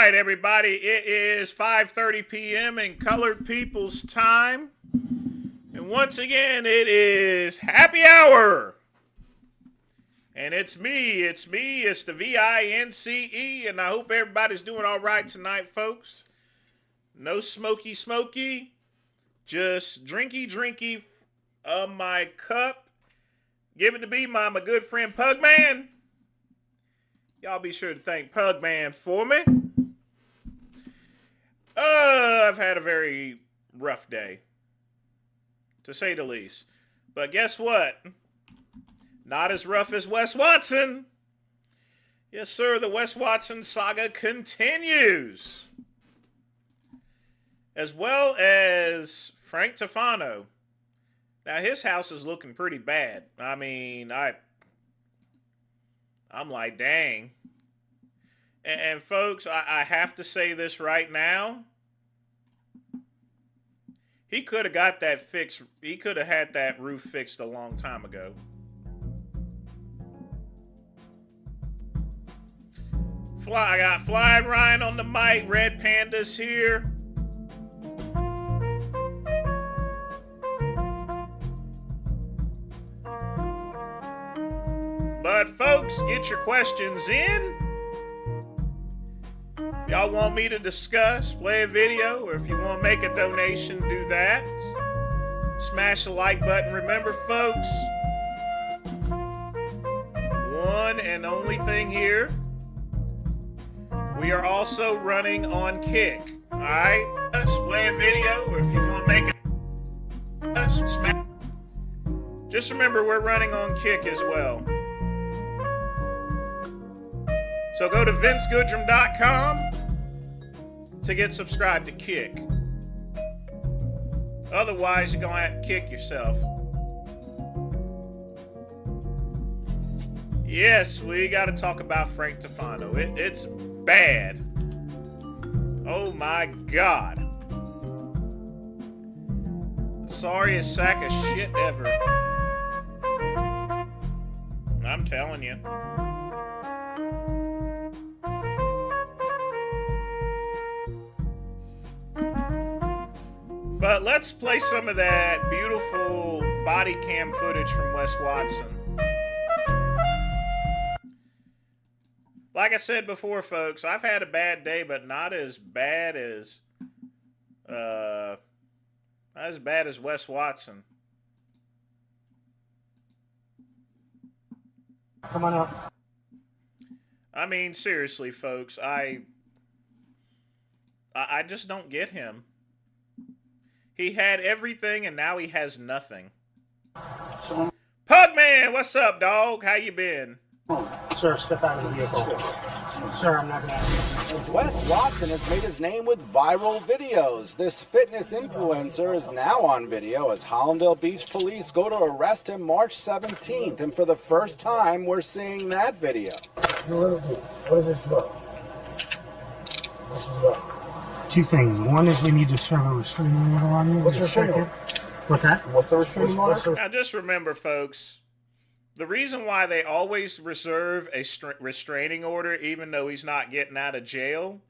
right, everybody, it is 5:30 p.m. in colored people's time. And once again, it is happy hour. And it's me, it's the VINCE, and I hope everybody's doing all right tonight, folks. No smoky, just drinky of my cup. Give it to me, my good friend Pugman. Y'all be sure to thank Pugman for me. I've had a very rough day, to say the least. But guess what? Not as rough as Wes Watson. Yes, sir, the Wes Watson saga continues. As well as Frank Tufano. Now, his house is looking pretty bad. I mean, I'm like, dang. And folks, I have to say this right now. He could have got that fixed. He could have had that roof fixed a long time ago. I got Flying Ryan on the mic. Red Panda's here. But folks, get your questions in. If y'all want me to discuss, play a video, or if you want to make a donation, do that. Smash the like button. Remember, folks, one and only thing here, we are also running on Kick. Alright? Play a video, or if you want to make it, smash. Just remember, we're running on Kick as well. So go to vincegoodrum.com to get subscribed to Kick. Otherwise, you're going to have to kick yourself. Yes, we got to talk about Frank Tufano. It's bad. Oh my God. Sorriest sack of shit ever. I'm telling you. But let's play some of that beautiful body cam footage from Wes Watson. Like I said before, folks, I've had a bad day, but not as bad as Wes Watson. Come on up. I mean, seriously, folks, I just don't get him. He had everything, and now he has nothing. Pugman, what's up, dog? How you been? Sir, step out of the vehicle. Sir, I'm not going to. Wes Watson has made his name with viral videos. This fitness influencer is now on video as Hollandale Beach police go to arrest him March 17th. And for the first time, we're seeing that video. What is this about? This is about? Two things. One is we need to serve a restraining order on you. What's restraining order? What's that? What's a restraining order? Now, just remember, folks, the reason why they always reserve a restraining order, even though he's not getting out of jail,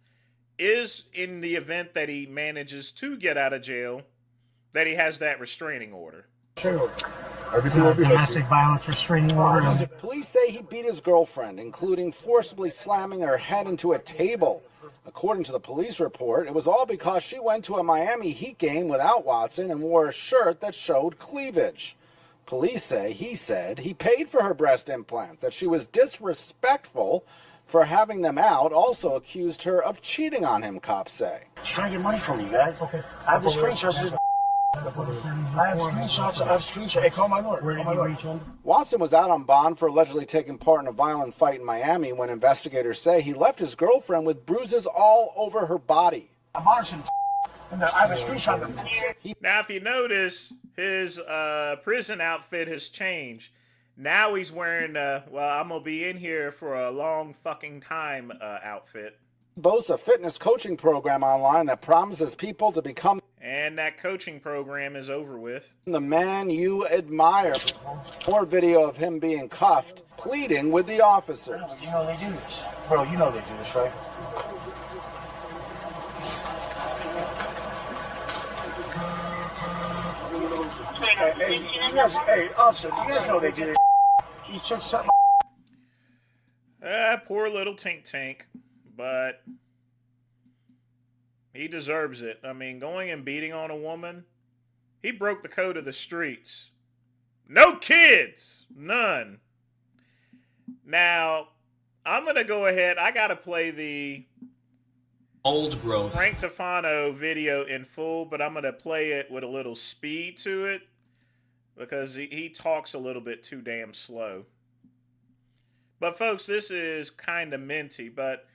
is in the event that he manages to get out of jail, that he has that restraining order. Domestic violence restraining order. Police say he beat his girlfriend, including forcibly slamming her head into a table. According to the police report, it was all because she went to a Miami Heat game without Watson and wore a shirt that showed cleavage. Police say he said he paid for her breast implants, that she was disrespectful for having them out, also accused her of cheating on him, cops say. He's trying to get money from you guys. Okay. I have the screenshots. I have screenshots. Hey, call my lawyer. Watson was out on bond for allegedly taking part in a violent fight in Miami when investigators say he left his girlfriend with bruises all over her body. I bought her some and I have a screenshot of them. Now, if you notice, his prison outfit has changed. Now he's wearing, well, I'm going to be in here for a long fucking time outfit. Boasts a fitness coaching program online that promises people to become And that coaching program is over with. The man you admire. More video of him being cuffed, pleading with the officers. You know they do this. Bro, you know they do this, right? Hey, officer, you guys know they did. You took something. Poor little Tink, but he deserves it. I mean, going and beating on a woman, he broke the code of the streets. No kids, none. Now, I'm going to go ahead. I got to play the old growth Frank Tufano video in full, but I'm going to play it with a little speed to it because he talks a little bit too damn slow. But folks, this is kind of minty, but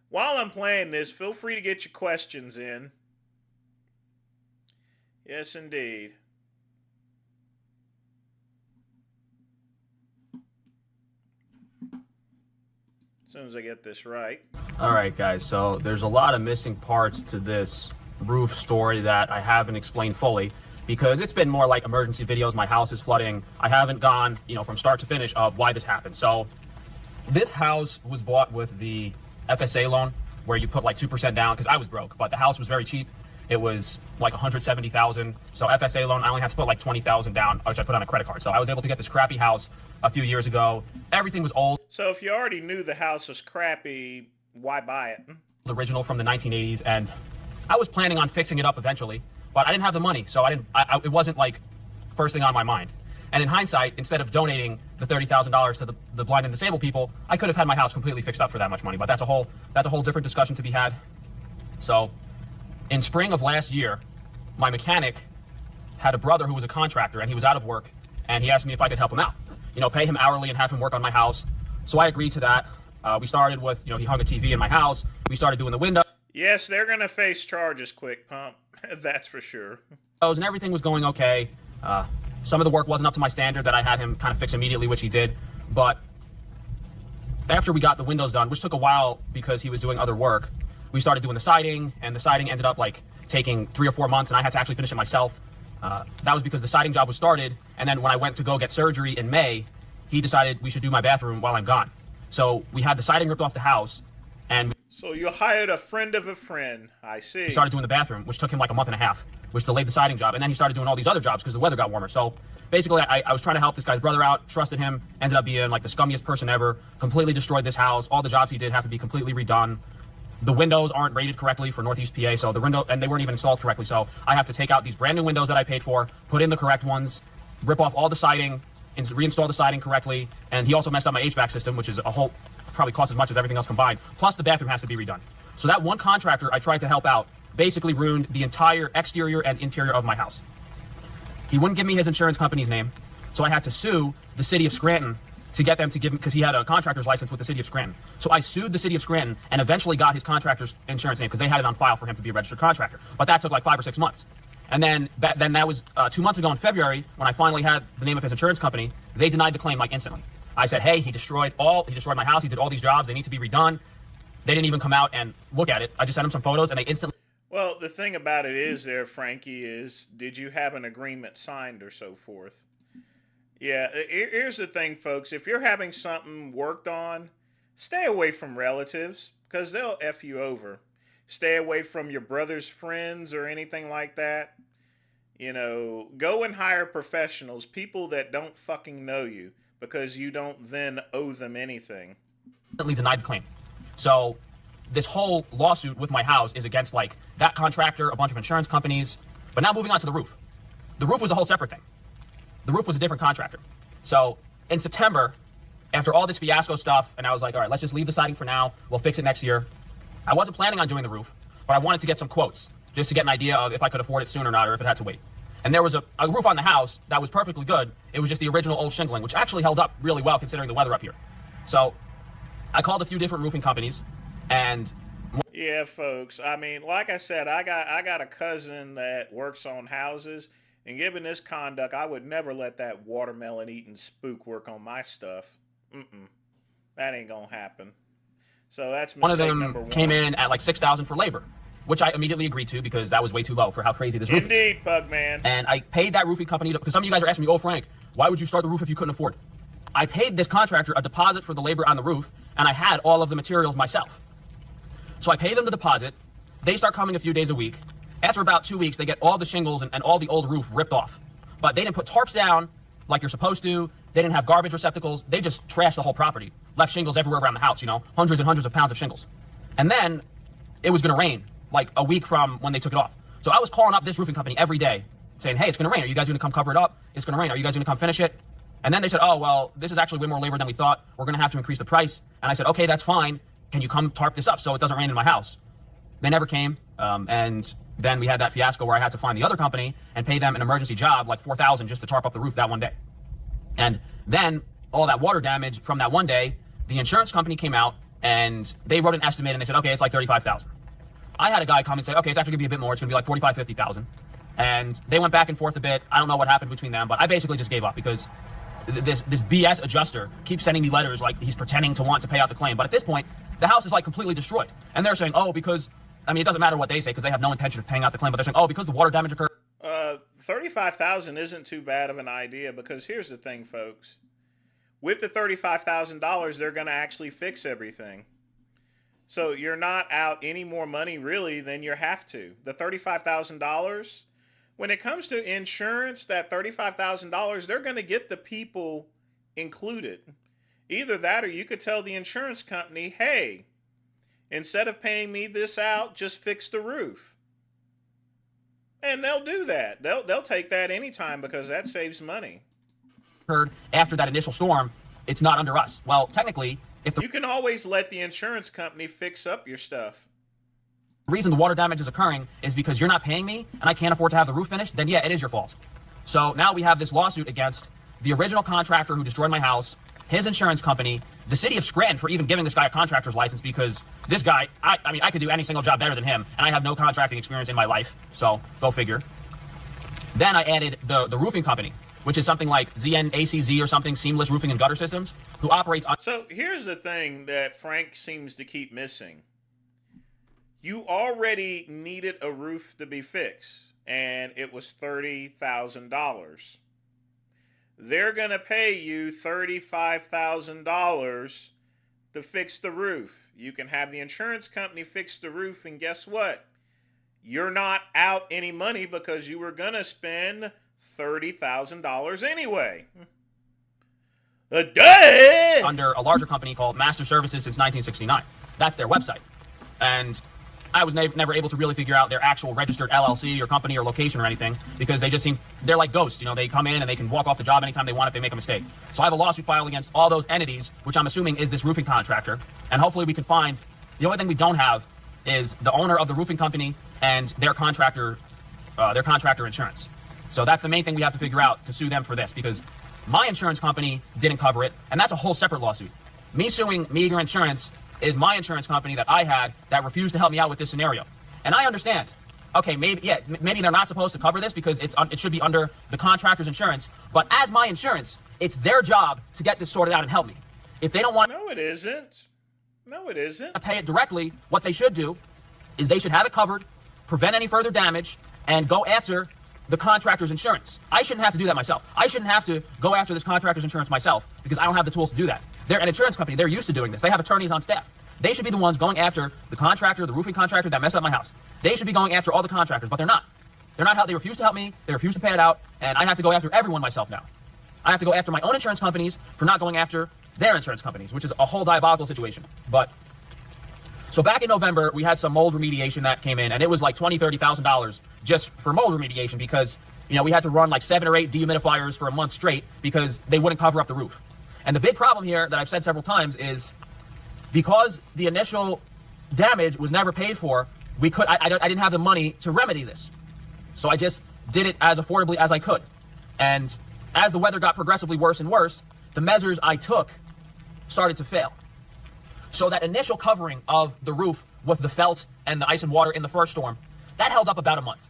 while I'm playing this, feel free to get your questions in. Yes, indeed. As soon as I get this right. All right, guys, so there's a lot of missing parts to this roof story that I haven't explained fully because it's been more like emergency videos. My house is flooding. I haven't gone, from start to finish of why this happened. So this house was bought with the FSA loan where you put like 2% down because I was broke, but the house was very cheap. It was like $170,000. So FSA loan, I only had to put like $20,000 down, which I put on a credit card. So I was able to get this crappy house a few years ago. Everything was old. So if you already knew the house was crappy, why buy it? Original from the 1980s, and I was planning on fixing it up eventually, but I didn't have the money, so it wasn't like first thing on my mind. And in hindsight, instead of donating the $30,000 to the blind and disabled people, I could have had my house completely fixed up for that much money. But that's a whole different discussion to be had. So in spring of last year, my mechanic had a brother who was a contractor, and he was out of work, and he asked me if I could help him out, pay him hourly and have him work on my house. So I agreed to that. We started with, he hung a TV in my house. We started doing the window. Yes, they're going to face charges, Quick Pump. That's for sure. And everything was going okay. Some of the work wasn't up to my standard that I had him kind of fix immediately, which he did. But after we got the windows done, which took a while because he was doing other work, we started doing the siding, and the siding ended up like taking 3 or 4 months, and I had to actually finish it myself. That was because the siding job was started, and then when I went to go get surgery in May, he decided we should do my bathroom while I'm gone. So we had the siding ripped off the house, and so you hired a friend of a friend. I see. He started doing the bathroom, which took him like a month and a half, which delayed the siding job. And then he started doing all these other jobs because the weather got warmer. So basically, I was trying to help this guy's brother out, trusted him, ended up being like the scummiest person ever, completely destroyed this house. All the jobs he did have to be completely redone. The windows aren't rated correctly for Northeast PA, so and they weren't even installed correctly. So I have to take out these brand new windows that I paid for, put in the correct ones, rip off all the siding, and reinstall the siding correctly. And he also messed up my HVAC system, which is probably costs as much as everything else combined. Plus the bathroom has to be redone. So that one contractor I tried to help out basically ruined the entire exterior and interior of my house. He wouldn't give me his insurance company's name, so I had to sue the city of Scranton to get them to give him, because he had a contractor's license with the city of Scranton. So I sued the city of Scranton and eventually got his contractor's insurance name because they had it on file for him to be a registered contractor. But that took like 5 or 6 months. And then that was 2 months ago in February when I finally had the name of his insurance company. They denied the claim like instantly. I said, hey, he destroyed my house. He did all these jobs. They need to be redone. They didn't even come out and look at it. I just sent them some photos and they instantly. Well, the thing about it is there, Frankie, is did you have an agreement signed or so forth? Yeah, here's the thing, folks. If you're having something worked on, stay away from relatives because they'll F you over. Stay away from your brother's friends or anything like that. Go and hire professionals, people that don't fucking know you because you don't then owe them anything. Denied the claim. So this whole lawsuit with my house is against like that contractor, a bunch of insurance companies. But now moving on to the roof. The roof was a whole separate thing. The roof was a different contractor. So in September, after all this fiasco stuff, and I was like, all right, let's just leave the siding for now. We'll fix it next year. I wasn't planning on doing the roof, but I wanted to get some quotes just to get an idea of if I could afford it soon or not, or if it had to wait. And there was a roof on the house that was perfectly good. It was just the original old shingling, which actually held up really well considering the weather up here. So I called a few different roofing companies, and yeah, folks. I mean, like I said, I got a cousin that works on houses, and given this conduct, I would never let that watermelon-eating spook work on my stuff. That ain't gonna happen. So that's mistake one of them number one. Came in at like $6,000 for labor, which I immediately agreed to because that was way too low for how crazy this roof is. Indeed, Pugman. And I paid that roofing company because some of you guys are asking me, oh, Frank, why would you start the roof if you couldn't afford it? I paid this contractor a deposit for the labor on the roof, and I had all of the materials myself. So I pay them the deposit. They start coming a few days a week. After about 2 weeks, they get all the shingles and all the old roof ripped off. but they didn't put tarps down like you're supposed to. They didn't have garbage receptacles. They just trashed the whole property, left shingles everywhere around the house, you know, hundreds and hundreds of pounds of shingles. And then it was going to rain like a week from when they took it off. So I was calling up this roofing company every day saying, hey, it's going to rain. Are you guys going to come cover it up? It's going to rain. Are you guys going to come finish it? And then they said, oh, well, this is actually way more labor than we thought. We're going to have to increase the price. And I said, okay, that's fine. Can you come tarp this up so it doesn't rain in my house? They never came. And then we had that fiasco where I had to find the other company and pay them an emergency job, like $4,000 just to tarp up the roof that one day. And then all that water damage from that one day, the insurance company came out and they wrote an estimate and they said, okay, it's like $35,000. I had a guy come and say, okay, it's actually gonna be a bit more. It's gonna be like $45,000, $50,000. And they went back and forth a bit. I don't know what happened between them, but I basically just gave up because this BS adjuster keeps sending me letters like he's pretending to want to pay out the claim. But at this point, the house is like completely destroyed. And they're saying, oh, because, I mean, it doesn't matter what they say because they have no intention of paying out the claim, but they're saying, oh, because the water damage occurred. 35,000 isn't too bad of an idea because here's the thing, folks. With the $35,000, they're going to actually fix everything. So you're not out any more money really than you have to. The $35,000, when it comes to insurance, that $35,000, they're going to get the people included. Either that or you could tell the insurance company, hey, instead of paying me this out, just fix the roof. And they'll do that. They'll take that anytime because that saves money. After that initial storm, it's not under us. Well, technically, if you can always let the insurance company fix up your stuff. The reason the water damage is occurring is because you're not paying me and I can't afford to have the roof finished, then yeah, it is your fault. So now we have this lawsuit against the original contractor who destroyed my house, his insurance company, the city of Scranton for even giving this guy a contractor's license because this guy, I mean, I could do any single job better than him, and I have no contracting experience in my life, so go figure. Then I added the roofing company, which is something like ZNACZ or something, Seamless Roofing and Gutter Systems, who operates on... So here's the thing that Frank seems to keep missing. You already needed a roof to be fixed, and it was $30,000. They're going to pay you $35,000 to fix the roof. You can have the insurance company fix the roof, and guess what? You're not out any money because you were going to spend $30,000 anyway. Under a larger company called Master Services since 1969. That's their website. And I was never able to really figure out their actual registered LLC or company or location or anything because they just seem, they're like ghosts. You know, they come in and they can walk off the job anytime they want if they make a mistake. So I have a lawsuit filed against all those entities, which I'm assuming is this roofing contractor. And hopefully we can find, the only thing we don't have is the owner of the roofing company and their contractor insurance. So that's the main thing we have to figure out to sue them for this because my insurance company didn't cover it. And that's a whole separate lawsuit. Me suing Meager Insurance is my insurance company that I had that refused to help me out with this scenario. And I understand. Okay, maybe they're not supposed to cover this because it should be under the contractor's insurance. But as my insurance, it's their job to get this sorted out and help me. If they don't want... No, it isn't. No, it isn't. ...to pay it directly, what they should do is they should have it covered, prevent any further damage, and go after the contractor's insurance. I shouldn't have to do that myself. I shouldn't have to go after this contractor's insurance myself because I don't have the tools to do that. They're an insurance company. They're used to doing this. They have attorneys on staff. They should be the ones going after the contractor, the roofing contractor that messed up my house. They should be going after all the contractors, but they're not. They refuse to help me. They refuse to pay it out, and I have to go after everyone myself now. I have to go after my own insurance companies for not going after their insurance companies, which is a whole diabolical situation. But so back in November, we had some mold remediation that came in, and it was like $20,000, $30,000 just for mold remediation because, you know, we had to run like 7 or 8 dehumidifiers for a month straight because they wouldn't cover up the roof. And the big problem here that I've said several times is because the initial damage was never paid for, I didn't have the money to remedy this. So I just did it as affordably as I could. And as the weather got progressively worse and worse, the measures I took started to fail. So that initial covering of the roof with the felt and the ice and water in the first storm, that held up about a month.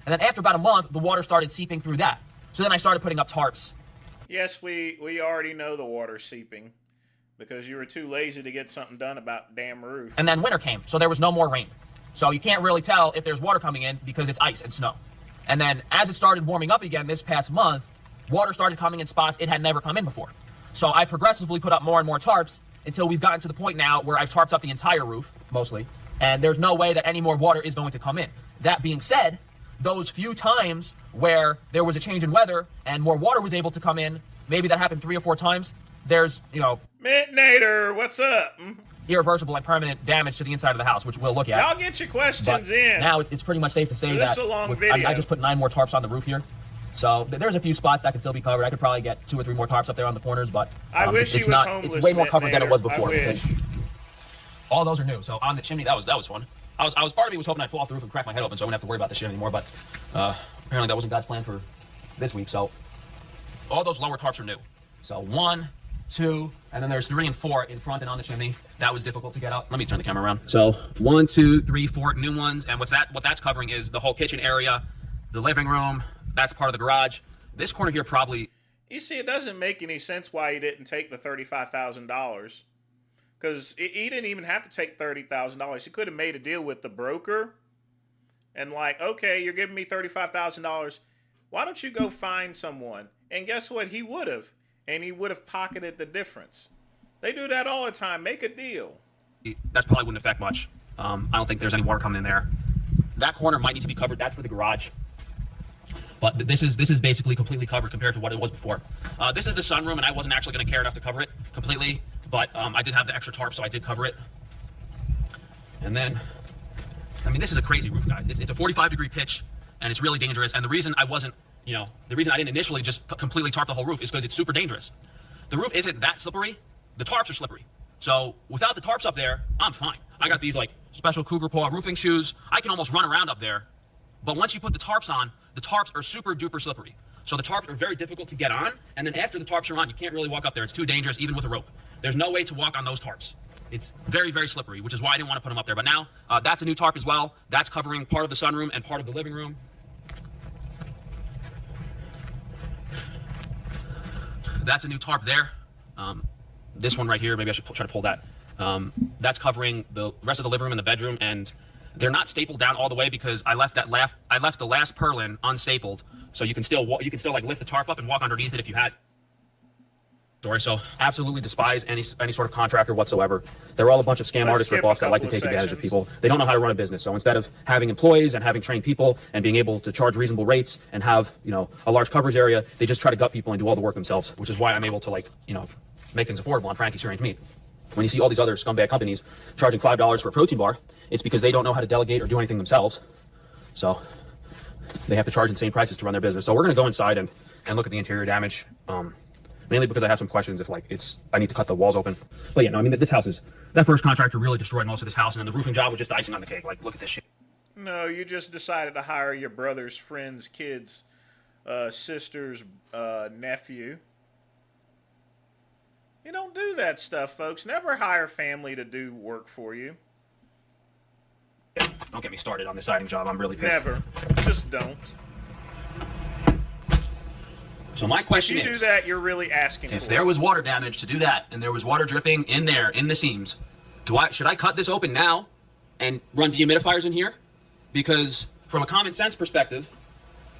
And then after about a month, the water started seeping through that. So then I started putting up tarps. Yes, we already know the water's seeping because you were too lazy to get something done about the damn roof. And then winter came, so there was no more rain. So you can't really tell if there's water coming in because it's ice and snow. And then as it started warming up again this past month, water started coming in spots it had never come in before. So I progressively put up more and more tarps until we've gotten to the point now where I've tarped up the entire roof, mostly, and there's no way that any more water is going to come in. That being said, those few times where there was a change in weather and more water was able to come in, maybe that happened 3 or 4 times, there's, Mintnator, what's up? irreversible and permanent damage to the inside of the house, which we'll look at. Y'all get your questions But in. now it's pretty much safe to say This that is a long with- video. I just put 9 more tarps on the roof here. So there's a few spots that can still be covered. I could probably get 2 or 3 more tarps up there on the corners, but I wish he it's was not. homeless. It's way more covered than it was Mintnator. before. I wish. All those are new. So on the chimney, that was fun. I was part of me was hoping I'd fall off the roof and crack my head open, so I wouldn't have to worry about this shit anymore. But apparently that wasn't God's plan for this week. So all those lower tarps are new. So 1, 2, and then there's 3 and 4 in front and on the chimney. That was difficult to get out. Let me turn the camera around. So 1, 2, 3, 4 new ones, and what that's covering is the whole kitchen area, the living room. That's part of the garage. This corner here probably. You see, it doesn't make any sense why he didn't take the $35,000. Because he didn't even have to take $30,000. He could have made a deal with the broker. And like, okay, you're giving me $35,000. Why don't you go find someone? And guess what? He would have. And he would have pocketed the difference. They do that all the time. Make a deal. That probably wouldn't affect much. I don't think there's any water coming in there. That corner might need to be covered. That's for the garage. But this is basically completely covered compared to what it was before. This is the sunroom, and I wasn't actually going to care enough to cover it completely. But I did have the extra tarp, so I did cover it. And then, I mean, this is a crazy roof, guys. It's a 45-degree pitch, and it's really dangerous. And the reason I wasn't, the reason I didn't initially just completely tarp the whole roof is because it's super dangerous. The roof isn't that slippery. The tarps are slippery. So without the tarps up there, I'm fine. I got these like special Cougar Paw roofing shoes. I can almost run around up there. But once you put the tarps on, the tarps are super duper slippery. So the tarps are very difficult to get on. And then after the tarps are on, you can't really walk up there. It's too dangerous, even with a rope. There's no way to walk on those tarps. It's very, very slippery, which is why I didn't want to put them up there. But now that's a new tarp as well. That's covering part of the sunroom and part of the living room. That's a new tarp there. This one right here, maybe I should try to pull that. That's covering the rest of the living room and the bedroom, and they're not stapled down all the way because I left the last purlin unstapled, so you can still like lift the tarp up and walk underneath it if you had. So absolutely despise any sort of contractor whatsoever. They're all a bunch of scam artist ripoffs that like to take advantage of people. They don't know how to run a business. So instead of having employees and having trained people and being able to charge reasonable rates and have a large coverage area, they just try to gut people and do all the work themselves. Which is why I'm able to make things affordable on Frankie's Strange Meat. When you see all these other scumbag companies charging $5 for a protein bar, it's because they don't know how to delegate or do anything themselves. So they have to charge insane prices to run their business. So we're going to go inside and look at the interior damage. Mainly because I have some questions if I need to cut the walls open. But yeah, no, I mean, that first contractor really destroyed most of this house, and then the roofing job was just icing on the cake. Like, look at this shit. No, you just decided to hire your brother's friend's kid's sister's nephew. You don't do that stuff, folks. Never hire family to do work for you. Don't get me started on this siding job. I'm really pissed. Never. Just don't. So my question If you is, do that, you're really asking if for there it. was water damage to do that, and there was water dripping in there, in the seams, should I cut this open now and run dehumidifiers in here? Because from a common sense perspective,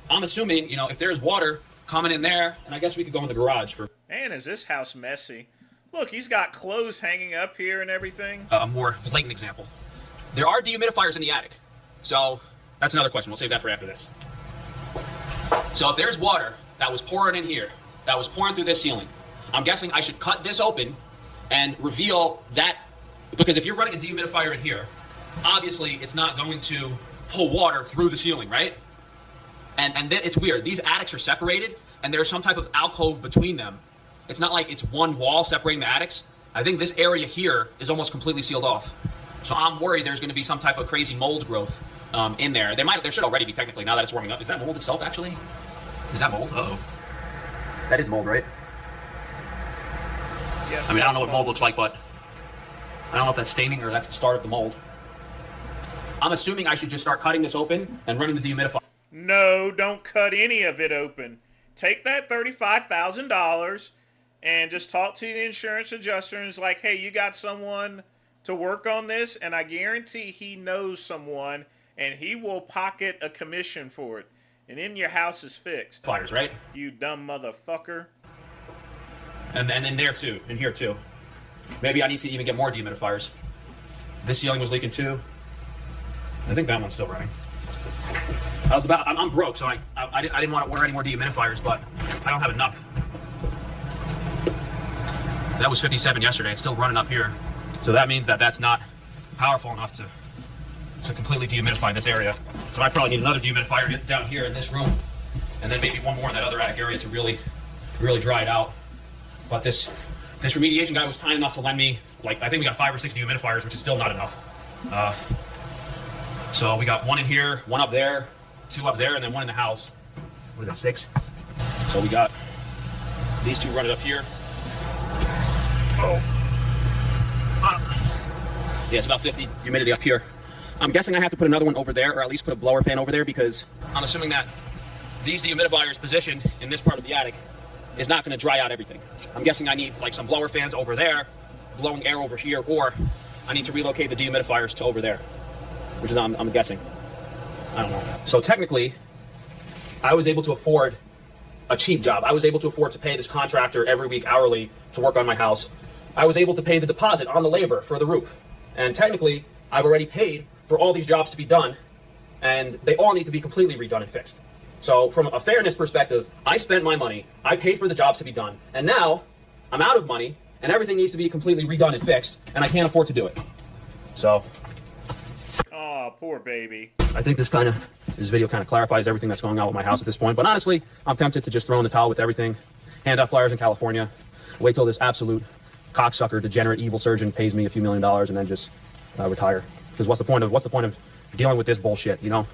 I'm assuming, if there's water coming in there, and I guess we could go in the garage for Man, is this house messy. Look, he's got clothes hanging up here and everything. a more blatant example. There are dehumidifiers in the attic. So that's another question. We'll save that for after this. So if there's water that was pouring in here, that was pouring through this ceiling, I'm guessing I should cut this open and reveal that, because if you're running a dehumidifier in here, obviously it's not going to pull water through the ceiling, right? And then it's weird. These attics are separated, and there's some type of alcove between them. It's not like it's one wall separating the attics. I think this area here is almost completely sealed off. So I'm worried there's going to be some type of crazy mold growth in there. There should already be technically, now that it's warming up. Is that mold itself, actually? Is that mold? Uh-oh. That is mold, right? Yes, I mean, I don't know that's what mold looks like, but I don't know if that's staining or that's the start of the mold. I'm assuming I should just start cutting this open and running the dehumidifier. No, don't cut any of it open. Take that $35,000 and just talk to the insurance adjuster and it's like, hey, you got someone to work on this? And I guarantee he knows someone and he will pocket a commission for it. And then your house is fixed. Fires, right? You dumb motherfucker. And in there too, in here too. Maybe I need to even get more dehumidifiers. This ceiling was leaking too. I think that one's still running. I'm broke, so I didn't want to order any more dehumidifiers, but I don't have enough. That was 57 yesterday. It's still running up here. So that means that that's not powerful enough to completely dehumidify this area. So I probably need another dehumidifier down here in this room, and then maybe one more in that other attic area to really dry it out. But this remediation guy was kind enough to lend me, like, I think we got 5 or 6 dehumidifiers, which is still not enough. So we got one in here, one up there, 2 up there, and then one in the house. What is that, 6? So we got these 2 running up here. Yeah, it's about 50 humidity up here. I'm guessing I have to put another one over there, or at least put a blower fan over there, because I'm assuming that these dehumidifiers positioned in this part of the attic is not going to dry out everything. I'm guessing I need like some blower fans over there, blowing air over here, or I need to relocate the dehumidifiers to over there, which is I'm guessing. I don't know. So technically, I was able to afford a cheap job. I was able to afford to pay this contractor every week hourly to work on my house. I was able to pay the deposit on the labor for the roof. And technically, I've already paid for all these jobs to be done, and they all need to be completely redone and fixed. So from a fairness perspective, I spent my money, I paid for the jobs to be done, and now I'm out of money, and everything needs to be completely redone and fixed, and I can't afford to do it. So. Oh, poor baby. I think this video kind of clarifies everything that's going on with my house at this point. But honestly, I'm tempted to just throw in the towel with everything, hand out flyers in California, wait till this absolute cocksucker, degenerate, evil surgeon pays me a few $1 million, and then just retire. Because what's the point of dealing with this bullshit? You know,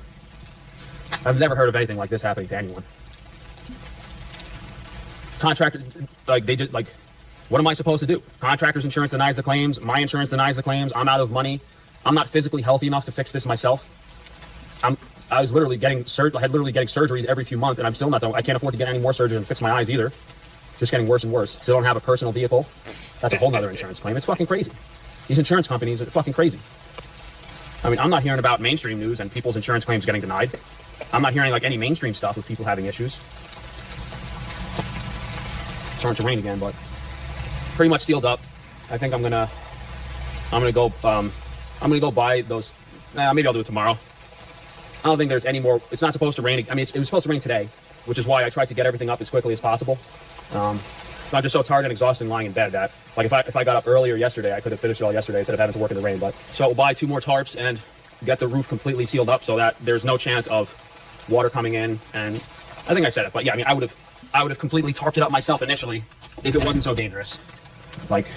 I've never heard of anything like this happening to anyone. Contractor, like they just like, what am I supposed to do? Contractor's insurance denies the claims. My insurance denies the claims. I'm out of money. I'm not physically healthy enough to fix this myself. I was literally getting surgeries every few months, and I'm still not. I can't afford to get any more surgery and fix my eyes either. Just getting worse and worse. Still don't have a personal vehicle. That's a whole nother insurance claim. It's fucking crazy. These insurance companies are fucking crazy. I mean, I'm not hearing about mainstream news and people's insurance claims getting denied. I'm not hearing like any mainstream stuff with people having issues. It's starting to rain again, but pretty much sealed up. I think I'm gonna go buy those. Maybe I'll do it tomorrow. I don't think there's any more. It's not supposed to rain. I mean, it was supposed to rain today, which is why I tried to get everything up as quickly as possible. I'm just so tired and exhausted lying in bed that, like, if I got up earlier yesterday, I could have finished it all yesterday instead of having to work in the rain. But so we'll buy 2 more tarps and get the roof completely sealed up so that there's no chance of water coming in. And I think I said it, but yeah, I mean, I would have completely tarped it up myself initially if it wasn't so dangerous. Like,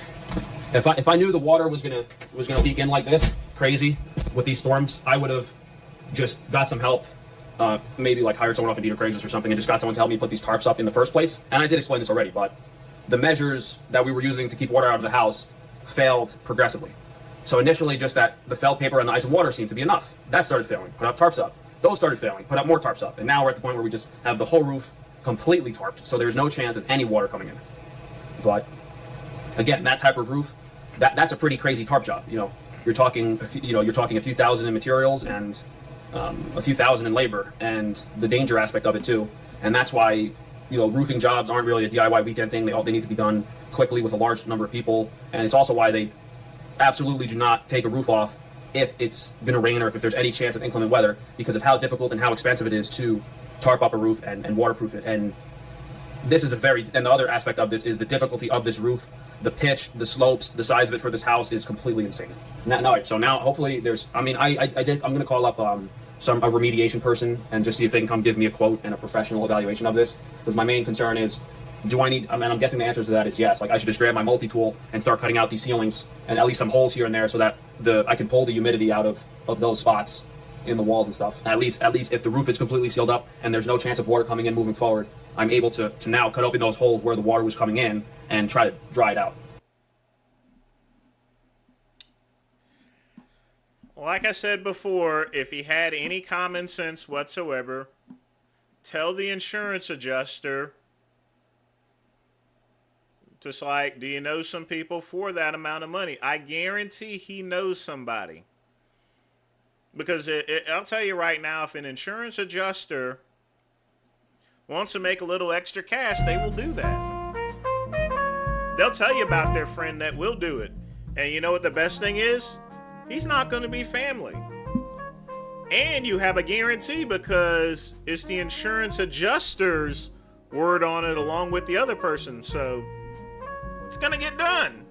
if I knew the water was gonna leak in like this, crazy, with these storms, I would have just got some help. Maybe like hired someone off Indeed or Craigslist or something and just got someone to help me put these tarps up in the first place. And I did explain this already, but the measures that we were using to keep water out of the house failed progressively. So initially just that the felt paper and the ice and water seemed to be enough. That started failing. Put up tarps up. Those started failing. Put up more tarps up. And now we're at the point where we just have the whole roof completely tarped. So there's no chance of any water coming in. But again, that type of roof, that's a pretty crazy tarp job. You know, you're talking a few thousand in materials and a few thousand in labor, and the danger aspect of it too. And that's why, you know, roofing jobs aren't really a DIY weekend thing. They need to be done quickly with a large number of people. And it's also why they absolutely do not take a roof off if it's going to rain or if there's any chance of inclement weather, because of how difficult and how expensive it is to tarp up a roof and waterproof it. And this is and the other aspect of this is the difficulty of this roof, the pitch, the slopes, the size of it for this house is completely insane. So now hopefully I'm going to call up a remediation person and just see if they can come give me a quote and a professional evaluation of this, because my main concern is, I'm guessing the answer to that is yes. Like, I should just grab my multi-tool and start cutting out these ceilings and at least some holes here and there so that I can pull the humidity out of those spots in the walls and stuff. At least if the roof is completely sealed up and there's no chance of water coming in moving forward, I'm able to now cut open those holes where the water was coming in and try to dry it out. Like I said before, if he had any common sense whatsoever, tell the insurance adjuster, just like, do you know some people for that amount of money? I guarantee he knows somebody. Because I'll tell you right now, if an insurance adjuster wants to make a little extra cash, they will do that. They'll tell you about their friend that will do it. And you know what the best thing is? He's not going to be family. And you have a guarantee because it's the insurance adjuster's word on it along with the other person. So it's going to get done.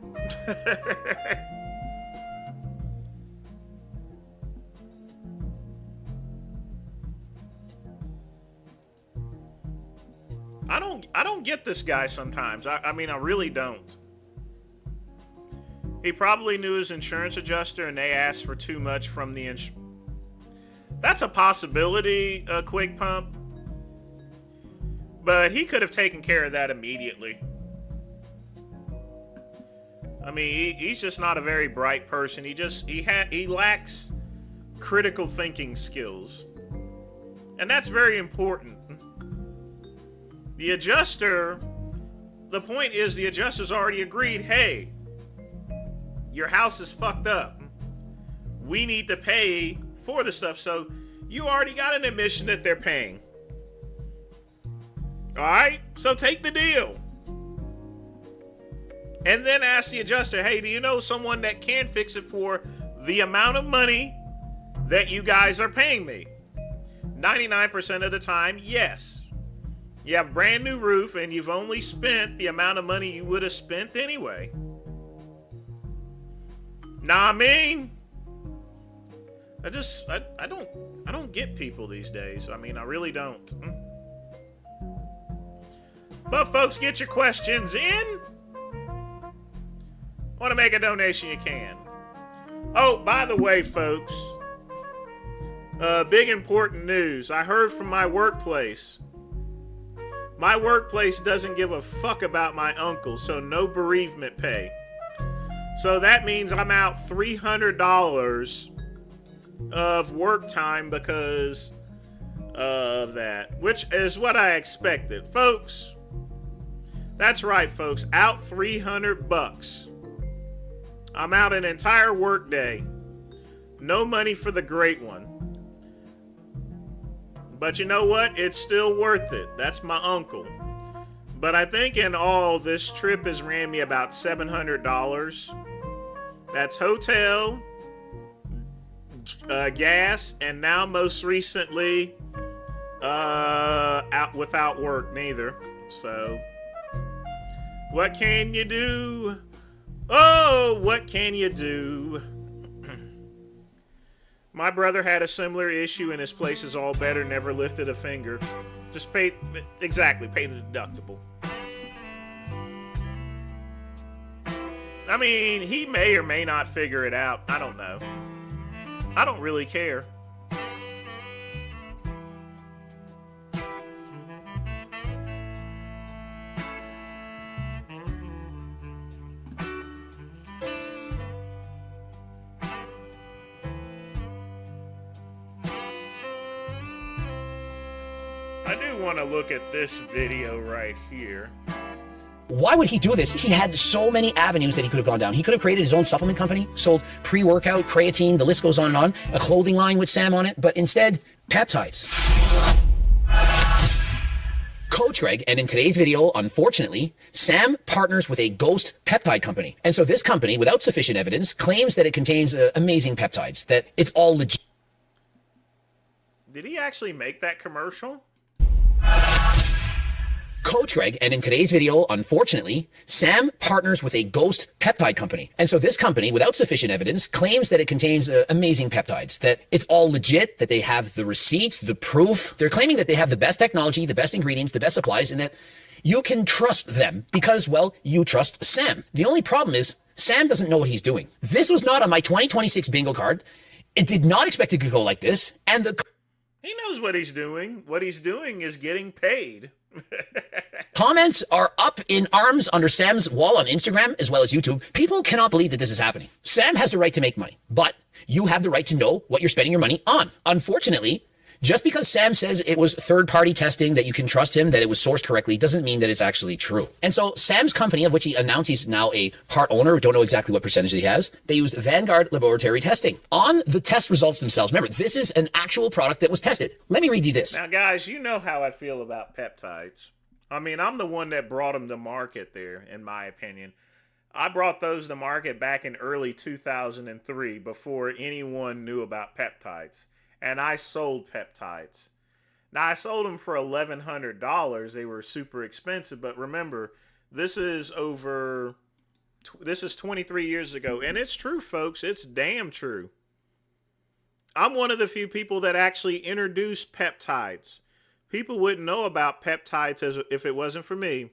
I don't get this guy sometimes. I mean, I really don't. He probably knew his insurance adjuster and they asked for too much from the insurance. That's a possibility, Quick Pump. But he could have taken care of that immediately. I mean, he's just not a very bright person. He lacks critical thinking skills. And that's very important. The adjuster, the point is the adjuster's already agreed, hey, your house is fucked up. We need to pay for the stuff. So you already got an admission that they're paying. All right, so take the deal. And then ask the adjuster, hey, do you know someone that can fix it for the amount of money that you guys are paying me? 99% of the time, yes. You have a brand new roof and you've only spent the amount of money you would have spent anyway. Nah, I mean, I don't get people these days. I mean, I really don't. But folks, get your questions in. Want to make a donation, you can. Oh, by the way, folks, big important news. I heard from my workplace. My workplace doesn't give a fuck about my uncle, so no bereavement pay. So that means I'm out $300 of work time because of that, which is what I expected. Folks, that's right, folks, out $300. I'm out an entire work day. No money for the great one. But you know what? It's still worth it. That's my uncle. But I think in all, this trip has ran me about $700. That's hotel, gas, and now most recently, out without work neither. So, what can you do? Oh, what can you do? My brother had a similar issue and his place is all better, never lifted a finger. Just pay the deductible. I mean, he may or may not figure it out. I don't know. I don't really care. I do want to look at this video right here. Why would he do this? He had so many avenues that he could have gone down. He could have created his own supplement company, sold pre-workout, creatine, the list goes on and on, a clothing line with Sam on it, but instead, peptides. Coach Greg, and in today's video, unfortunately, Sam partners with a ghost peptide company. And so this company, without sufficient evidence, claims that it contains amazing peptides, that it's all legit. Did he actually make that commercial? Coach Greg, and in today's video, unfortunately, Sam partners with a ghost peptide company. And so this company, without sufficient evidence, claims that it contains amazing peptides, that it's all legit, that they have the receipts, the proof. They're claiming that they have the best technology, the best ingredients, the best supplies, and that you can trust them because, well, you trust Sam. The only problem is Sam doesn't know what he's doing. This was not on my 2026 bingo card. It did not expect it to go like this. And he knows what he's doing. What he's doing is getting paid. Comments are up in arms under Sam's wall on Instagram as well as YouTube. People cannot believe that this is happening. Sam has the right to make money, but you have the right to know what you're spending your money on. Unfortunately, just because Sam says it was third-party testing, that you can trust him, that it was sourced correctly, doesn't mean that it's actually true. And so Sam's company, of which he announced he's now a part owner, we don't know exactly what percentage he has, they used Vanguard laboratory testing on the test results themselves. Remember, this is an actual product that was tested. Let me read you this. Now, guys, you know how I feel about peptides. I mean, I'm the one that brought them to market there, in my opinion. I brought those to market back in early 2003 before anyone knew about peptides. and I sold peptides. Now, I sold them for $1,100. They were super expensive, but remember, this is 23 years ago, and it's true, folks. It's damn true. I'm one of the few people that actually introduced peptides. People wouldn't know about peptides if it wasn't for me.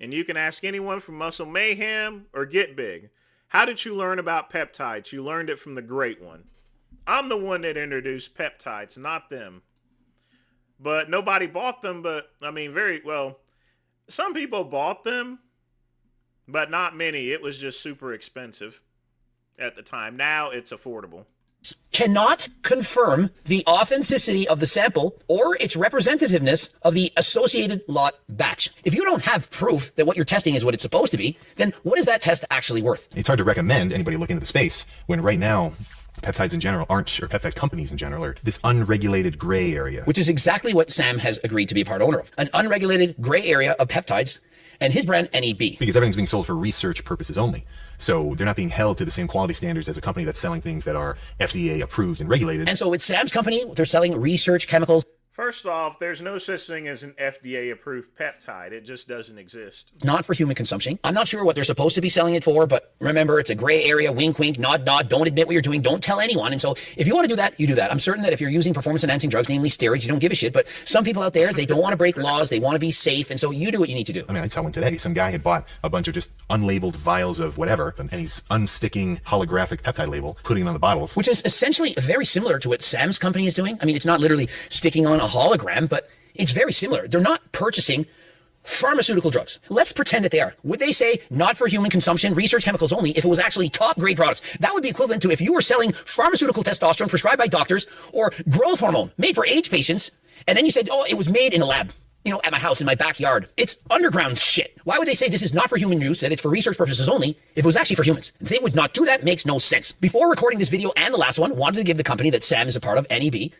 And you can ask anyone from Muscle Mayhem or Get Big. How did you learn about peptides? You learned it from the great one. I'm the one that introduced peptides, not them. But nobody bought them, but, I mean, very well. Some people bought them, but not many. It was just super expensive at the time. Now it's affordable. Cannot confirm the authenticity of the sample or its representativeness of the associated lot batch. If you don't have proof that what you're testing is what it's supposed to be, then what is that test actually worth? It's hard to recommend anybody look into the space when right now peptides in general aren't, or peptide companies in general, are this unregulated gray area. Which is exactly what Sam has agreed to be a part owner of. An unregulated gray area of peptides and his brand NEB. Because everything's being sold for research purposes only. So they're not being held to the same quality standards as a company that's selling things that are FDA approved and regulated. And so with Sam's company, they're selling research chemicals. First off, there's no such thing as an FDA-approved peptide. It just doesn't exist. Not for human consumption. I'm not sure what they're supposed to be selling it for, but remember, it's a gray area, wink, wink, nod, nod. Don't admit what you're doing. Don't tell anyone. And so if you want to do that, you do that. I'm certain that if you're using performance-enhancing drugs, namely steroids, you don't give a shit. But some people out there, they don't want to break laws. They want to be safe. And so you do what you need to do. I mean, I saw one today. Some guy had bought a bunch of just unlabeled vials of whatever, and he's unsticking holographic peptide label, putting it on the bottles. Which is essentially very similar to what Sam's company is doing. I mean, it's not literally sticking on a hologram, but it's very similar. They're not purchasing pharmaceutical drugs. Let's pretend that they are. Would they say not for human consumption, research chemicals only, if it was actually top grade products? That would be equivalent to if you were selling pharmaceutical testosterone prescribed by doctors or growth hormone made for AIDS patients, and then you said, oh, it was made in a lab, you know, at my house, in my backyard. It's underground shit. Why would they say this is not for human use, that it's for research purposes only, if it was actually for humans? They would not do that. Makes no sense. Before recording this video and the last one, wanted to give the company that Sam is a part of, NEB,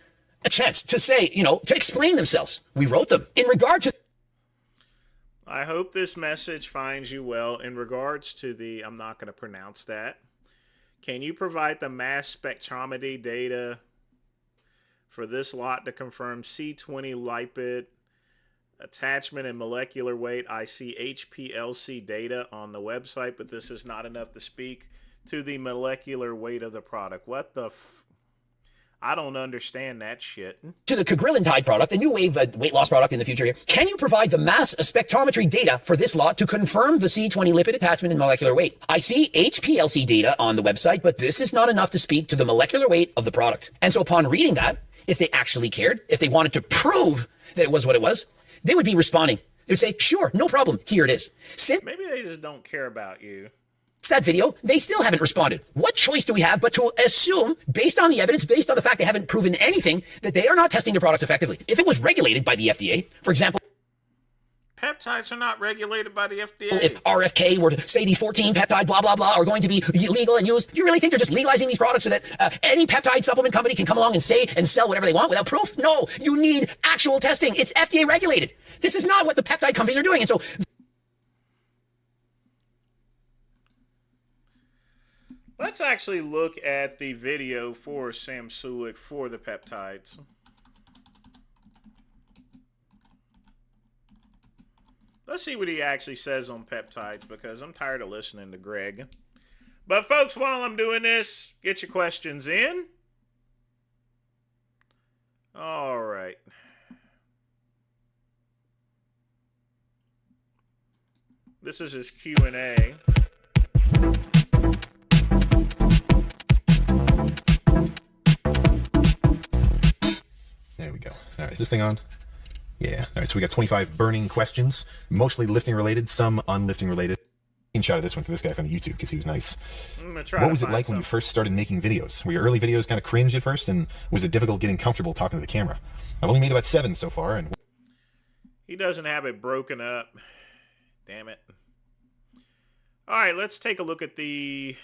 a chance to say, you know, to explain themselves. We wrote them. In regard to... I hope this message finds you well. In regards to the, I'm not going to pronounce that. Can you provide the mass spectrometry data for this lot to confirm C20 lipid attachment and molecular weight? I see HPLC data on the website, but this is not enough to speak to the molecular weight of the product. What the I don't understand that shit. To the cagrilintide product, a new wave weight loss product in the future here. Can you provide the mass spectrometry data for this lot to confirm the C20 lipid attachment and molecular weight? I see HPLC data on the website, but this is not enough to speak to the molecular weight of the product. And so upon reading that, if they actually cared, if they wanted to prove that it was what it was, they would be responding. They would say, sure, no problem, here it is. Maybe they just don't care about you. That video, they still haven't responded. What choice do we have but to assume, based on the evidence, based on the fact they haven't proven anything, that they are not testing their products effectively? If it was regulated by the FDA, for example, peptides are not regulated by the FDA. If RFK were to say these 14 peptide blah, blah, blah are going to be legal and used, do you really think they're just legalizing these products so that any peptide supplement company can come along and say and sell whatever they want without proof? No, you need actual testing. It's FDA regulated. This is not what the peptide companies are doing. And so let's actually look at the video for Sam Sulik for the peptides. Let's see what he actually says on peptides, because I'm tired of listening to Greg. But folks, while I'm doing this, get your questions in. All right. This is his Q&A. There we go. All right, is this thing on? Yeah. All right, so we got 25 burning questions, mostly lifting related, some unlifting related. Screenshot of this one for this guy from YouTube because he was nice. What was it like when you first started making videos? Were your early videos kind of cringe at first, and was it difficult getting comfortable talking to the camera? I've only made about 7 so far, and he doesn't have it broken up. Damn it. All right, let's take a look at the...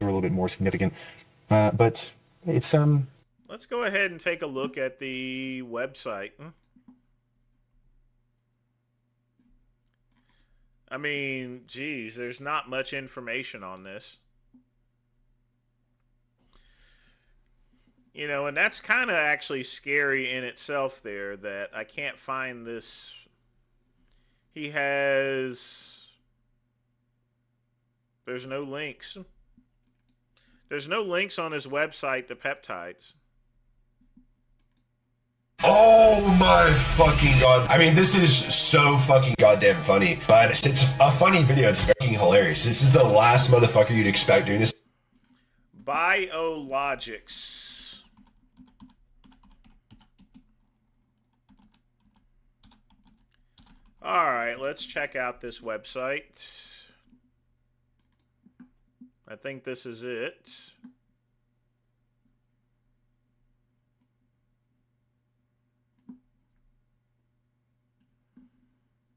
a little bit more significant, but it's Let's go ahead and take a look at the website. I mean, geez, there's not much information on this. You know, and that's kind of actually scary in itself there, that I can't find this. He has... There's no links. There's no links on his website to peptides. Oh my fucking god. I mean, this is so fucking goddamn funny. But it's a funny video. It's fucking hilarious. This is the last motherfucker you'd expect doing this. Biologics. Alright, let's check out this website. I think this is it.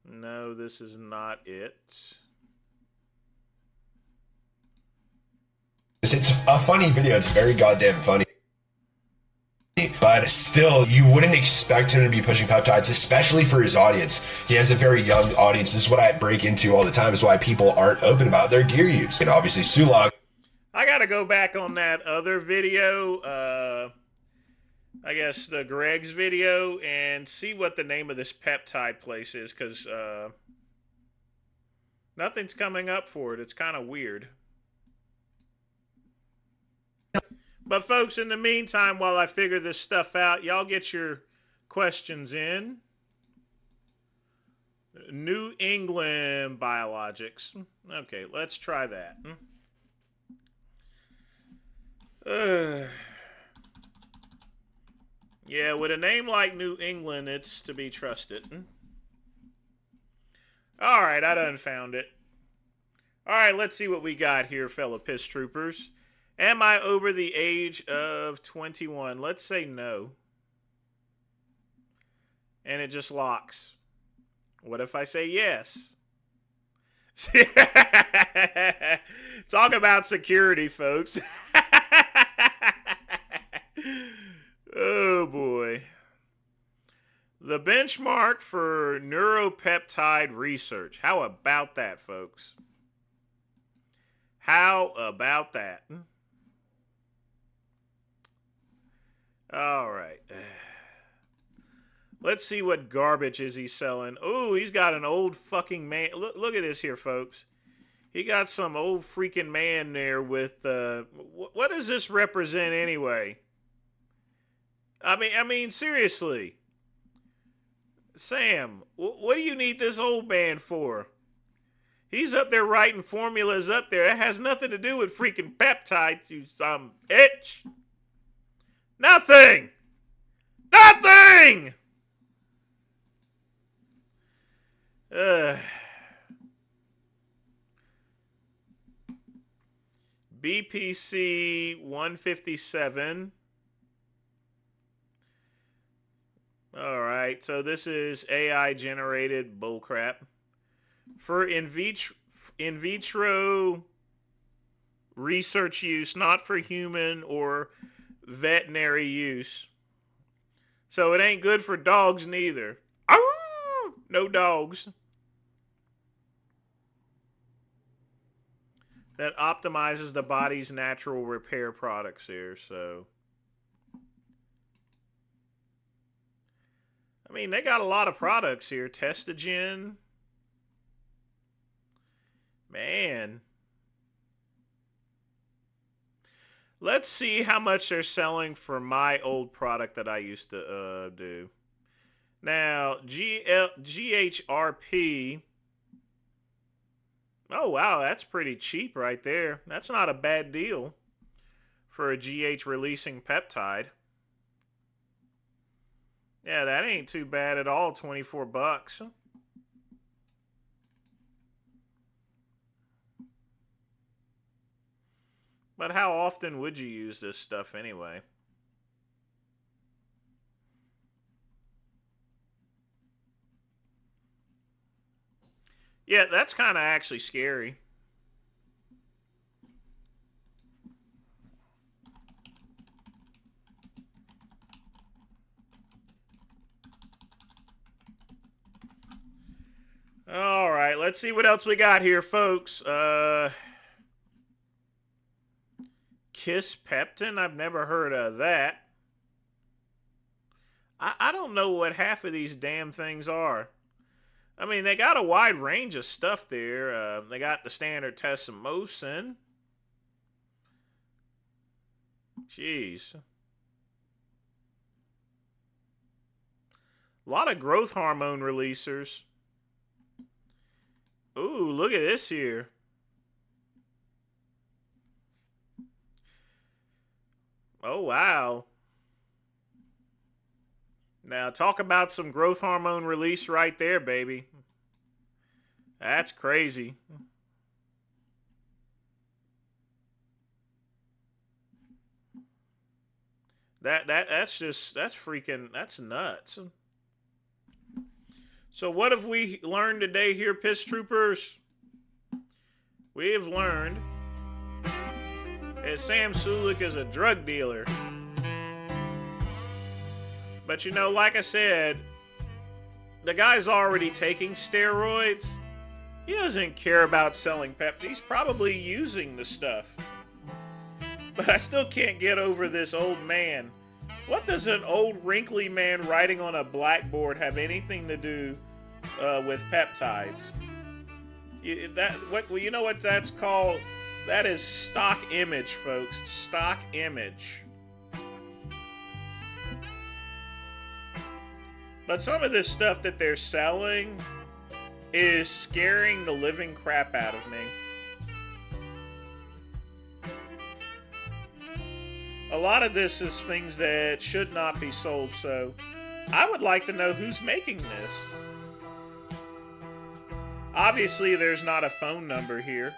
No, this is not it. It's a funny video. It's very goddamn funny. But still, you wouldn't expect him to be pushing peptides, especially for his audience. He has a very young audience. This is what I break into all the time, is why people aren't open about their gear use. And obviously, Sulog. I gotta go back on that other video, I guess the Greg's video, and see what the name of this peptide place is, because nothing's coming up for it. It's kind of weird. But folks, in the meantime, while I figure this stuff out, y'all get your questions in. New England Biologics. Okay, let's try that. Yeah, with a name like New England, it's to be trusted. Alright, I done found it. Alright, let's see what we got here, fellow piss troopers. Am I over the age of 21? Let's say no. And it just locks. What if I say yes? Talk about security, folks. Oh, boy. The benchmark for neuropeptide research. How about that, folks? How about that? All right. Let's see what garbage is he selling. Oh, he's got an old fucking man. Look at this here, folks. He got some old freaking man there with, what does this represent anyway? I mean, seriously. Sam, what do you need this old man for? He's up there writing formulas up there. It has nothing to do with freaking peptides, you itch. Nothing! Nothing! BPC 157. Alright, so this is AI generated bullcrap. For in vitro research use, not for human or veterinary use. So it ain't good for dogs neither. Arr! No dogs. That optimizes the body's natural repair products here, so. I mean, they got a lot of products here. Testogen. Man. Let's see how much they're selling for my old product that I used to do. Now, GHRP. Oh, wow, that's pretty cheap right there. That's not a bad deal for a GH releasing peptide. Yeah, that ain't too bad at all, 24 bucks. But how often would you use this stuff anyway? Yeah, that's kind of actually scary. All right. right, let's see what else we got here, folks. Kiss Peptin? I've never heard of that. I don't know what half of these damn things are. I mean, they got a wide range of stuff there. They got the standard Tesimosin. Jeez. A lot of growth hormone releasers. Ooh, look at this here. Oh, wow. Now, talk about some growth hormone release right there, baby. That's crazy. That's freaking, that's nuts. So what have we learned today here, Piss Troopers? We have learned that Sam Sulik is a drug dealer. But you know, like I said, the guy's already taking steroids. He doesn't care about selling Pepsi. He's probably using the stuff. But I still can't get over this old man. What does an old wrinkly man writing on a blackboard have anything to do with peptides? You know what that's called? That is stock image, folks. Stock image. But some of this stuff that they're selling is scaring the living crap out of me. A lot of this is things that should not be sold, so I would like to know who's making this. Obviously, there's not a phone number here.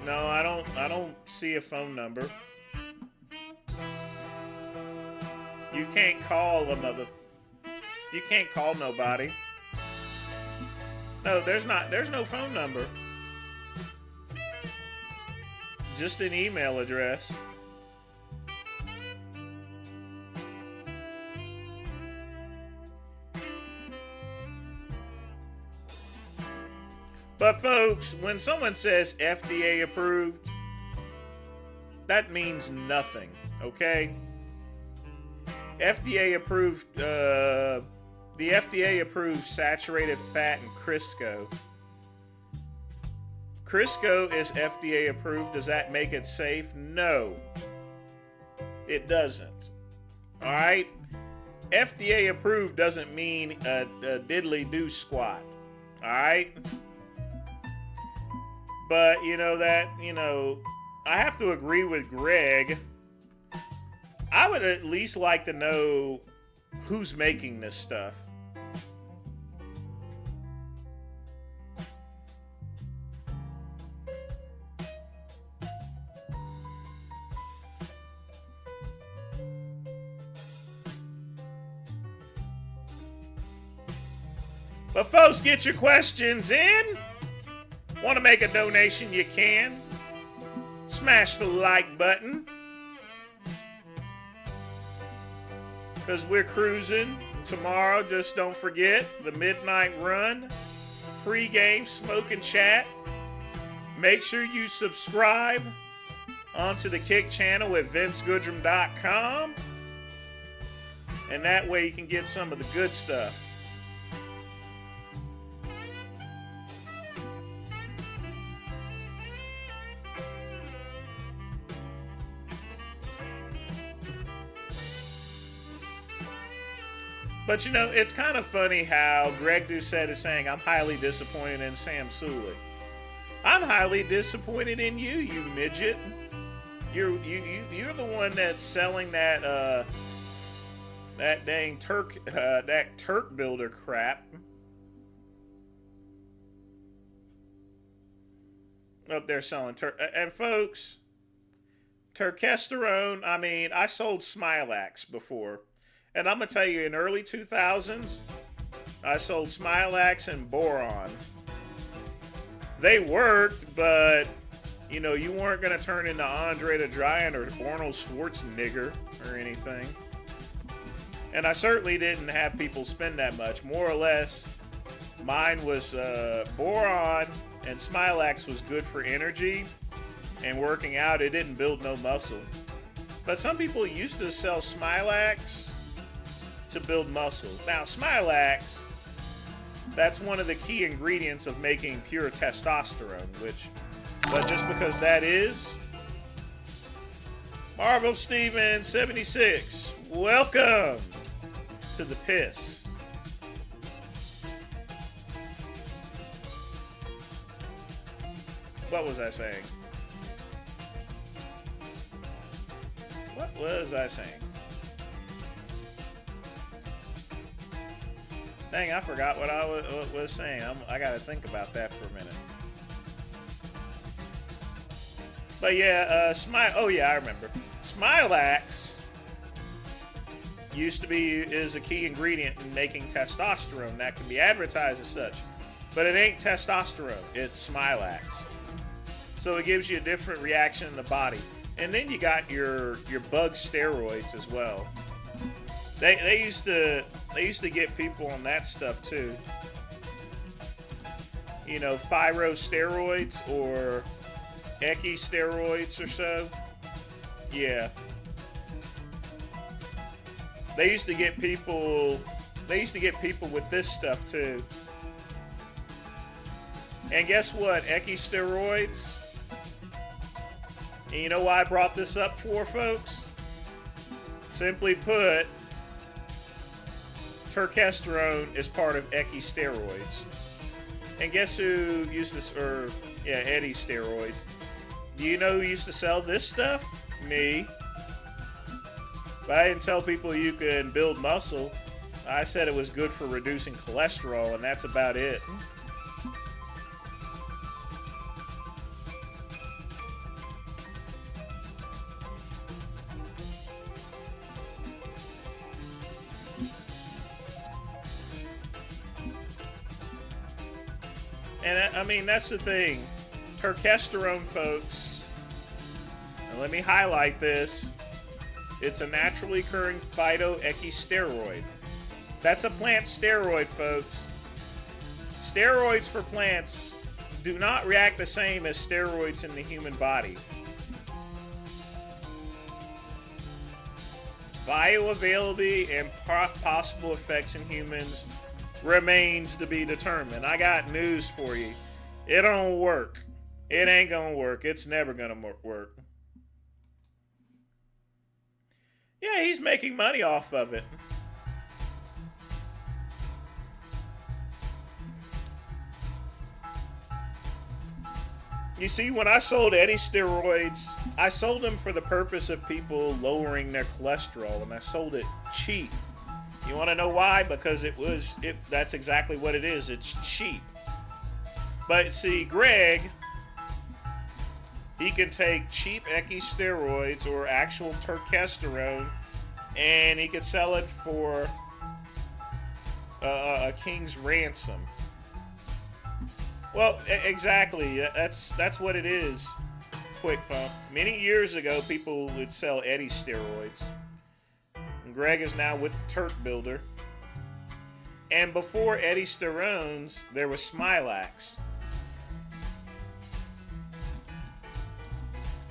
No, I don't see a phone number. You can't call you can't call nobody. No, there's no phone number. Just an email address. But folks, when someone says FDA approved, that means nothing, okay? FDA approved, the FDA approved saturated fat and Crisco. Crisco is FDA approved. Does that make it safe? No, it doesn't. All right? FDA approved doesn't mean a diddly do squat. All right? But, I have to agree with Greg. I would at least like to know who's making this stuff. But folks, get your questions in. Want to make a donation, you can. Smash the like button. Because we're cruising tomorrow. Just don't forget the midnight run. Pre-game smoke and chat. Make sure you subscribe onto the Kick channel at vincegoodrum.com. And that way you can get some of the good stuff. But it's kind of funny how Greg Doucette is saying, I'm highly disappointed in Sam Sulik. I'm highly disappointed in you, you midget. You're the one that's selling that that dang that Turk builder crap. Up there selling Turk. And folks, Turkesterone, I sold Smilax before. And I'm going to tell you, in early 2000s, I sold Smilax and Boron. They worked, but, you weren't going to turn into Andre the Giant or Arnold Schwarzenegger or anything. And I certainly didn't have people spend that much. More or less, Mine was boron, and Smilax was good for energy and working out. It didn't build no muscle. But some people used to sell Smilax to build muscle. Now, Smilax, that's one of the key ingredients of making pure testosterone, but just because that is... Marvel Steven 76, welcome to the piss. What was I saying? What was I saying? Dang, I forgot what I was saying. I gotta think about that for a minute. But yeah, oh yeah, I remember. Smilax is a key ingredient in making testosterone that can be advertised as such. But it ain't testosterone, it's Smilax. So it gives you a different reaction in the body. And then you got your bug steroids as well. They used to get people on that stuff too. You know, Thyro steroids or Eki steroids or so. Yeah. They used to get people with this stuff too. And guess what? Eki steroids. And you know why I brought this up for, folks? Simply put, turkesterone is part of Eki steroids. And guess who used this, Eddie steroids. Do you know who used to sell this stuff? Me. But I didn't tell people you can build muscle. I said it was good for reducing cholesterol, and that's about it. And I mean, that's the thing. Turkesterone, folks, and let me highlight this. It's a naturally occurring phytoechisteroid. That's a plant steroid, folks. Steroids for plants do not react the same as steroids in the human body. Bioavailability and possible effects in humans remains to be determined. I got news for you. It don't work. It ain't gonna work. It's never gonna work. Yeah, he's making money off of it. You see, when I sold Eddie steroids, I sold them for the purpose of people lowering their cholesterol, and I sold it cheap. You want to know why? Because that's exactly what it is. It's cheap. But see, Greg, he can take cheap Eki steroids or actual turkesterone, and he could sell it for a king's ransom. Well, exactly. That's what it is. Quick pump. Many years ago, people would sell Eddie steroids. And Greg is now with the Turk Builder. And before Eddie sterones, there was Smilax.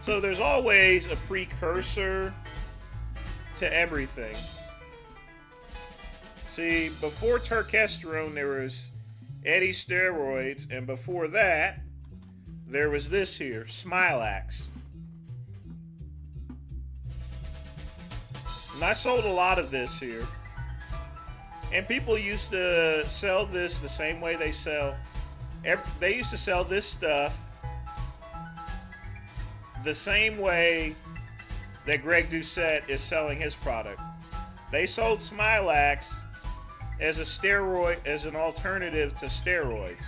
So there's always a precursor to everything. See, before turkesterone, there was Eddie steroids, and before that, there was this here, Smilax. And I sold a lot of this here. And people used to sell this the same way they sell. They used to sell this stuff the same way that Greg Doucette is selling his product. They sold Smilax as a steroid, as an alternative to steroids.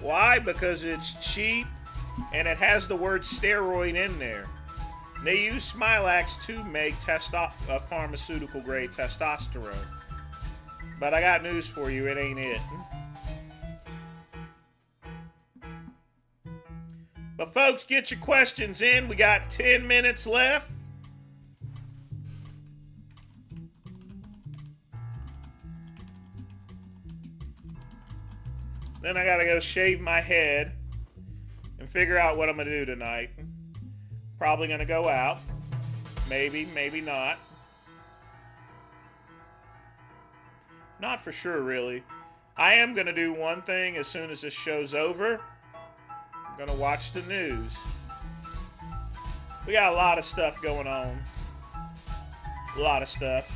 Why? Because it's cheap and it has the word steroid in there. They use Smilax to make pharmaceutical grade testosterone. But I got news for you, it ain't it. But folks, get your questions in. We got 10 minutes left. Then I gotta go shave my head and figure out what I'm gonna do tonight. Probably gonna go out. Maybe, maybe not. Not for sure, really. I am gonna do one thing as soon as this show's over. I'm gonna watch the news. We got a lot of stuff going on. A lot of stuff.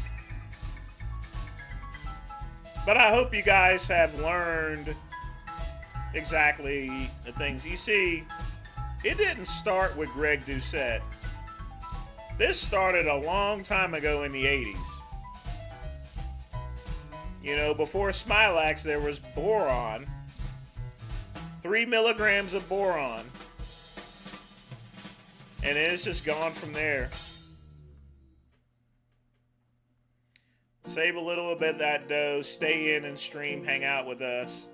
But I hope you guys have learned exactly the things. You see, it didn't start with Greg Doucette. This started a long time ago in the 80s. You know, before Smilax, there was boron. 3 milligrams of boron. And it's just gone from there. Save a little bit of that dough, stay in and stream, hang out with us.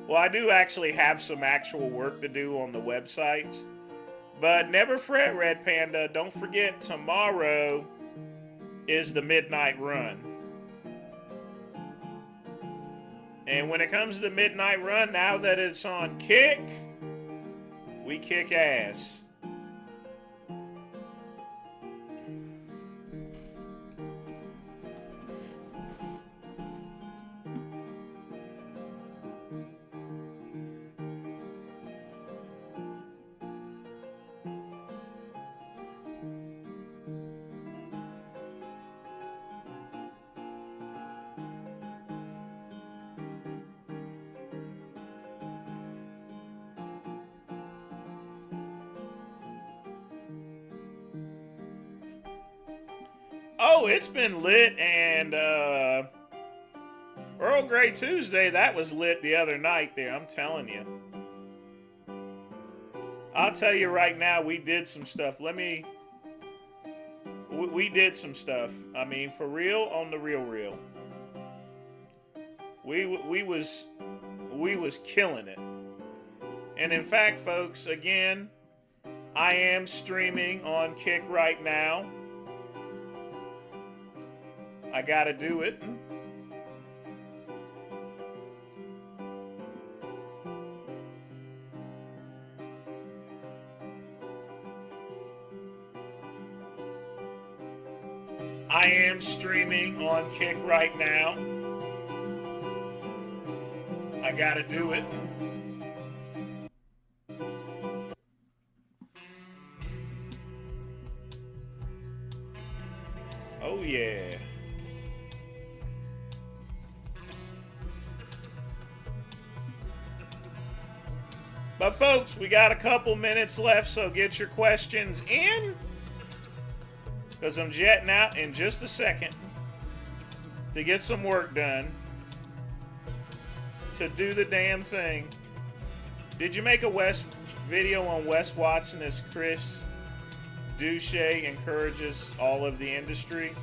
Well, I do actually have some actual work to do on the websites. But never fret, Red Panda. Don't forget, tomorrow is the midnight run. And when it comes to the midnight run, now that it's on Kick, we kick ass. Oh, it's been lit, and Earl Grey Tuesday, that was lit the other night there, I'm telling you. I'll tell you right now, we did some stuff. We did some stuff. I mean, for real, on the real. We was killing it. And in fact, folks, again, I am streaming on Kick right now. I gotta do it. I am streaming on Kick right now. I gotta do it. Oh yeah. But folks, we got a couple minutes left, so get your questions in. Because I'm jetting out in just a second to get some work done. To do the damn thing. Did you make a video on Wes Watson as Chris Douche encourages all of the industry?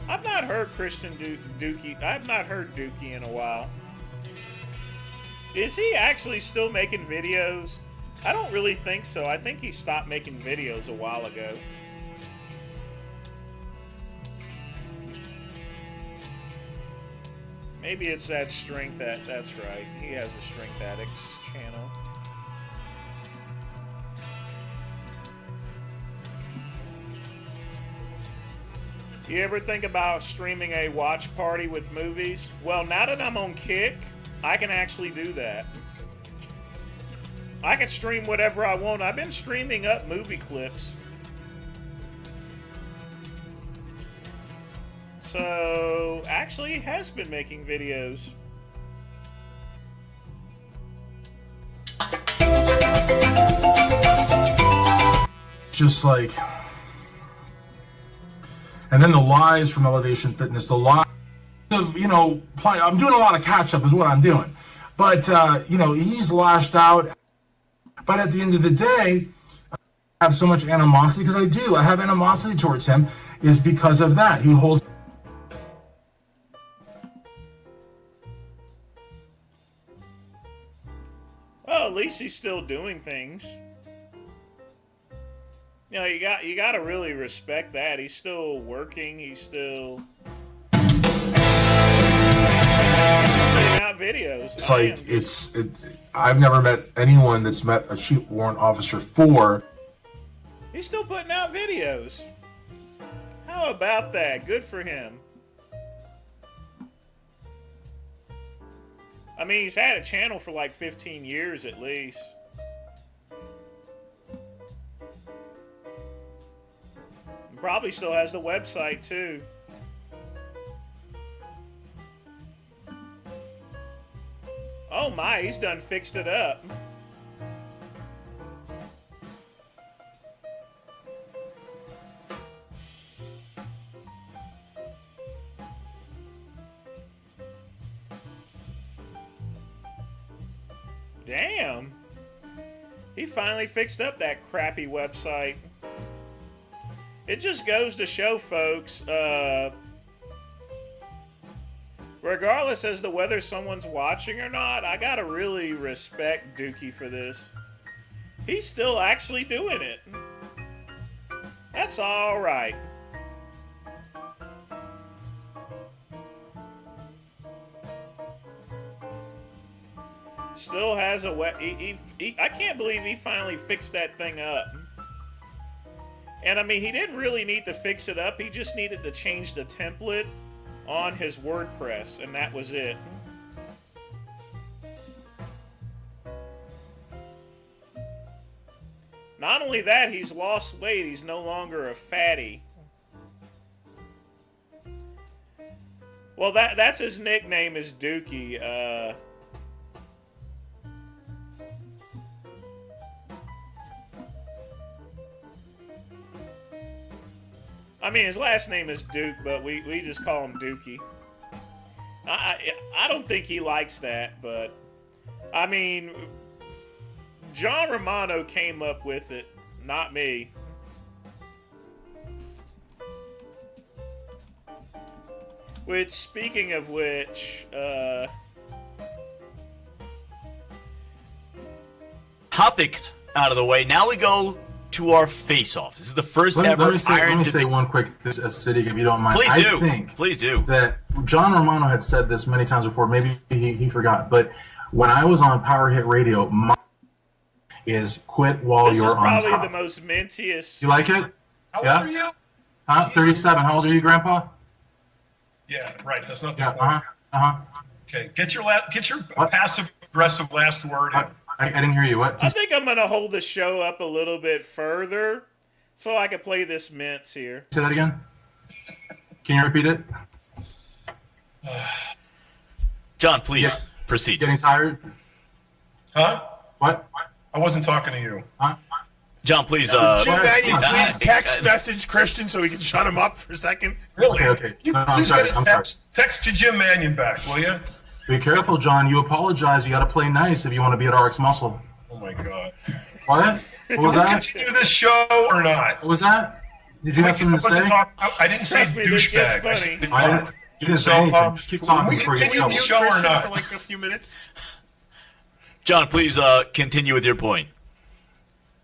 I've not heard Dookie. I've not heard Dookie in a while. Is he actually still making videos? I don't really think so. I think he stopped making videos a while ago. Maybe it's that Strength that's right. He has a Strength Addicts channel. You ever think about streaming a watch party with movies? Well, now that I'm on Kick, I can actually do that. I can stream whatever I want. I've been streaming up movie clips. So, actually, he has been making videos. Just like, and then the lies from Elevation Fitness, the lies of, you know, I'm doing a lot of catch up is what I'm doing. But, you know, he's lashed out. But at the end of the day, I have so much animosity, because I do. I have animosity towards him, is because of that. He holds. Well, at least he's still doing things. You know, you got to really respect that. He's still working. He's still putting out out videos. It's like I've never met anyone that's met a chief warrant officer for. He's still putting out videos. How about that? Good for him. I mean, he's had a channel for like 15 years at least. And probably still has the website too. Oh my, he's done fixed it up. Damn. He finally fixed up that crappy website. It just goes to show, folks, regardless as to whether someone's watching or not, I gotta really respect Dookie for this. He's still actually doing it. That's alright. Still has a I can't believe he finally fixed that thing up. And I mean, he didn't really need to fix it up. He just needed to change the template on his WordPress, and that was it. Not only that, he's lost weight. He's no longer a fatty. Well, that's his nickname is Dookie. I mean, his last name is Duke, but we just call him Dookie. I don't think he likes that, but I mean, John Romano came up with it, not me. Which, speaking of which, topics out of the way. Now we go to our face-off. This is the first ever. Let me say one quick acidic, if you don't mind. Please do. That John Romano had said this many times before. Maybe he forgot. But when I was on Power Hit Radio, my is quit while you're on top. This is probably the most mintiest. You like it? How old are you? Huh? 37. How old are you, Grandpa? Yeah, right. That's not the point. Okay, get your passive aggressive last word in. I didn't hear you. What? I think I'm going to hold the show up a little bit further so I can play this mints here. Say that again? Can you repeat it? John, please proceed. Getting tired? Huh? What? I wasn't talking to you. Huh? John, please. Jim Mannion, please text message Christian so we can shut him up for a second. Really? Okay. I'm sorry. Text to Jim Mannion back, will you? Be careful, John. You apologize. You got to play nice if you want to be at RX Muscle. Oh my God. What? What was that? Continue this show or not? What was that? Did you have something to say? I didn't say douchebag. You didn't say anything. Just keep talking before you continue go. the show or not? For like a few minutes. John, please continue with your point.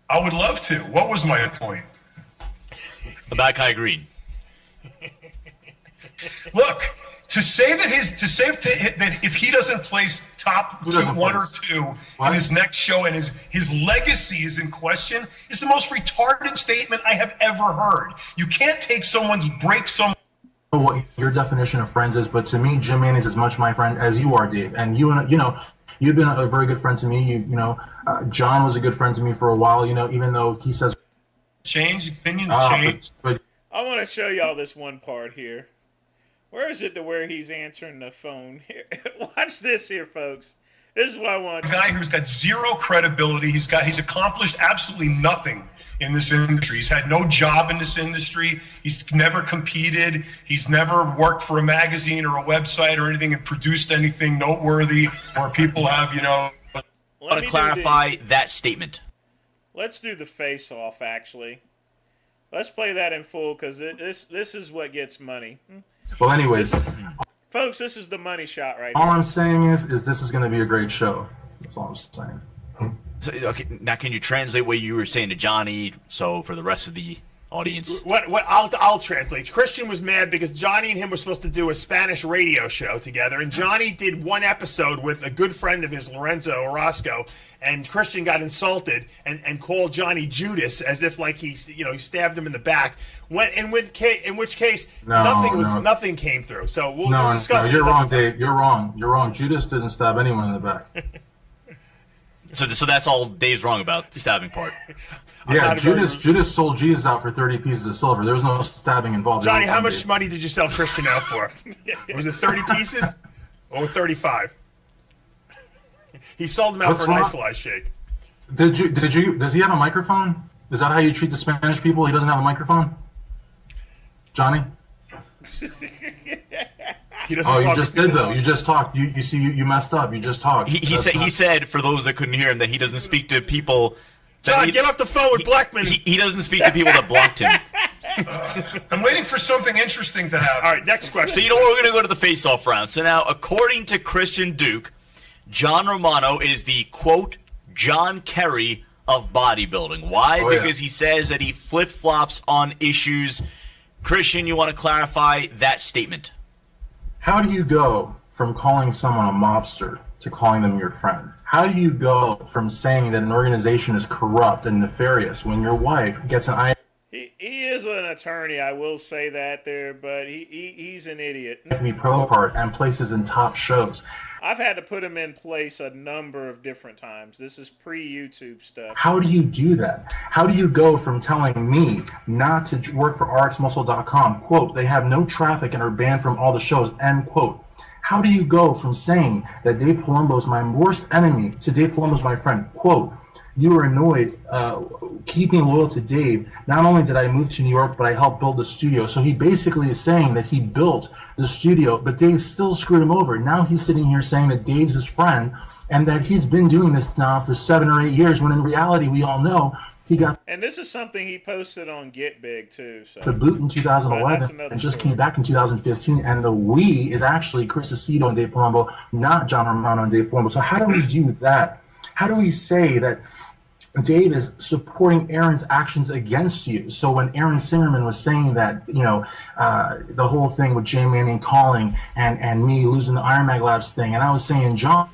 I would love to. What was my point? About Kai Green. Look, to say that if he doesn't place top one or two in his next show and his legacy is in question is the most retarded statement I have ever heard. You can't take break someone. What your definition of friends is, but to me, Jim Manning is as much my friend as you are, Dave. And you've been a very good friend to me. John was a good friend to me for a while. Even though he says opinions change. But I want to show y'all this one part here. Where is it to where he's answering the phone? Here, watch this here, folks. This is what I want. A guy who's got zero credibility. He's accomplished absolutely nothing in this industry. He's had no job in this industry. He's never competed. He's never worked for a magazine or a website or anything and produced anything noteworthy where people have, I want to clarify that statement. Let's do the face-off, actually. Let's play that in full because this is what gets money. Well, anyways. Folks, this is the money shot right all here. I'm saying is this is going to be a great show. That's all I'm saying. So, okay, now can you translate what you were saying to Johnny so for the rest of the audience. What I'll translate. Christian was mad because Johnny and him were supposed to do a Spanish radio show together, and Johnny did one episode with a good friend of his, Lorenzo Orozco, and Christian got insulted and called Johnny Judas as if like he stabbed him in the back. In which case nothing came through. So we'll discuss. No, you're wrong, Dave. You're wrong. Judas didn't stab anyone in the back. So that's all Dave's wrong about the stabbing part. Yeah, Judas sold Jesus out for 30 pieces of silver. There was no stabbing involved. Johnny, how much money did you sell Christian out for? Was it 30 pieces or 35? He sold them out for an isolized shake. Does he have a microphone? Is that how you treat the Spanish people? He doesn't have a microphone? Johnny? He doesn't you just did though. You just talked. You messed up. You just talked. He said for those that couldn't hear him that he doesn't speak to people. John, get off the phone with Blackman. He doesn't speak to people that blocked him. I'm waiting for something interesting to happen. All right, next question. So you know what? We're going to go to the face-off round. So now, according to Christian Duke, John Romano is the, quote, John Kerry of bodybuilding. Why? Because he says that he flip-flops on issues. Christian, you want to clarify that statement? How do you go from calling someone a mobster to calling them your friend? How do you go from saying that an organization is corrupt and nefarious when your wife gets an He is an attorney, I will say that there, but he's an idiot. IFB Pro part and places in top shows? I've had to put him in place a number of different times. This is pre-YouTube stuff. How do you do that? How do you go from telling me not to work for rxmuscle.com, quote, they have no traffic and are banned from all the shows, end quote? How do you go from saying that Dave Palumbo is my worst enemy to Dave Palumbo is my friend? Quote, you were annoyed, keeping loyal to Dave. Not only did I move to New York, but I helped build the studio. So he basically is saying that he built the studio, but Dave still screwed him over. Now he's sitting here saying that Dave's his friend and that he's been doing this now for 7 or 8 years, when in reality, we all know he got and this is something he posted on Get Big too. So the boot in 2011 and just came back in 2015. And the we is actually Chris Aceto and Dave Palumbo, not John Romano and Dave Palumbo. So how do we do that? How do we say that Dave is supporting Aaron's actions against you? So when Aaron Singerman was saying that, the whole thing with Jay Manning calling and me losing the Iron Mag Labs thing, and I was saying, John,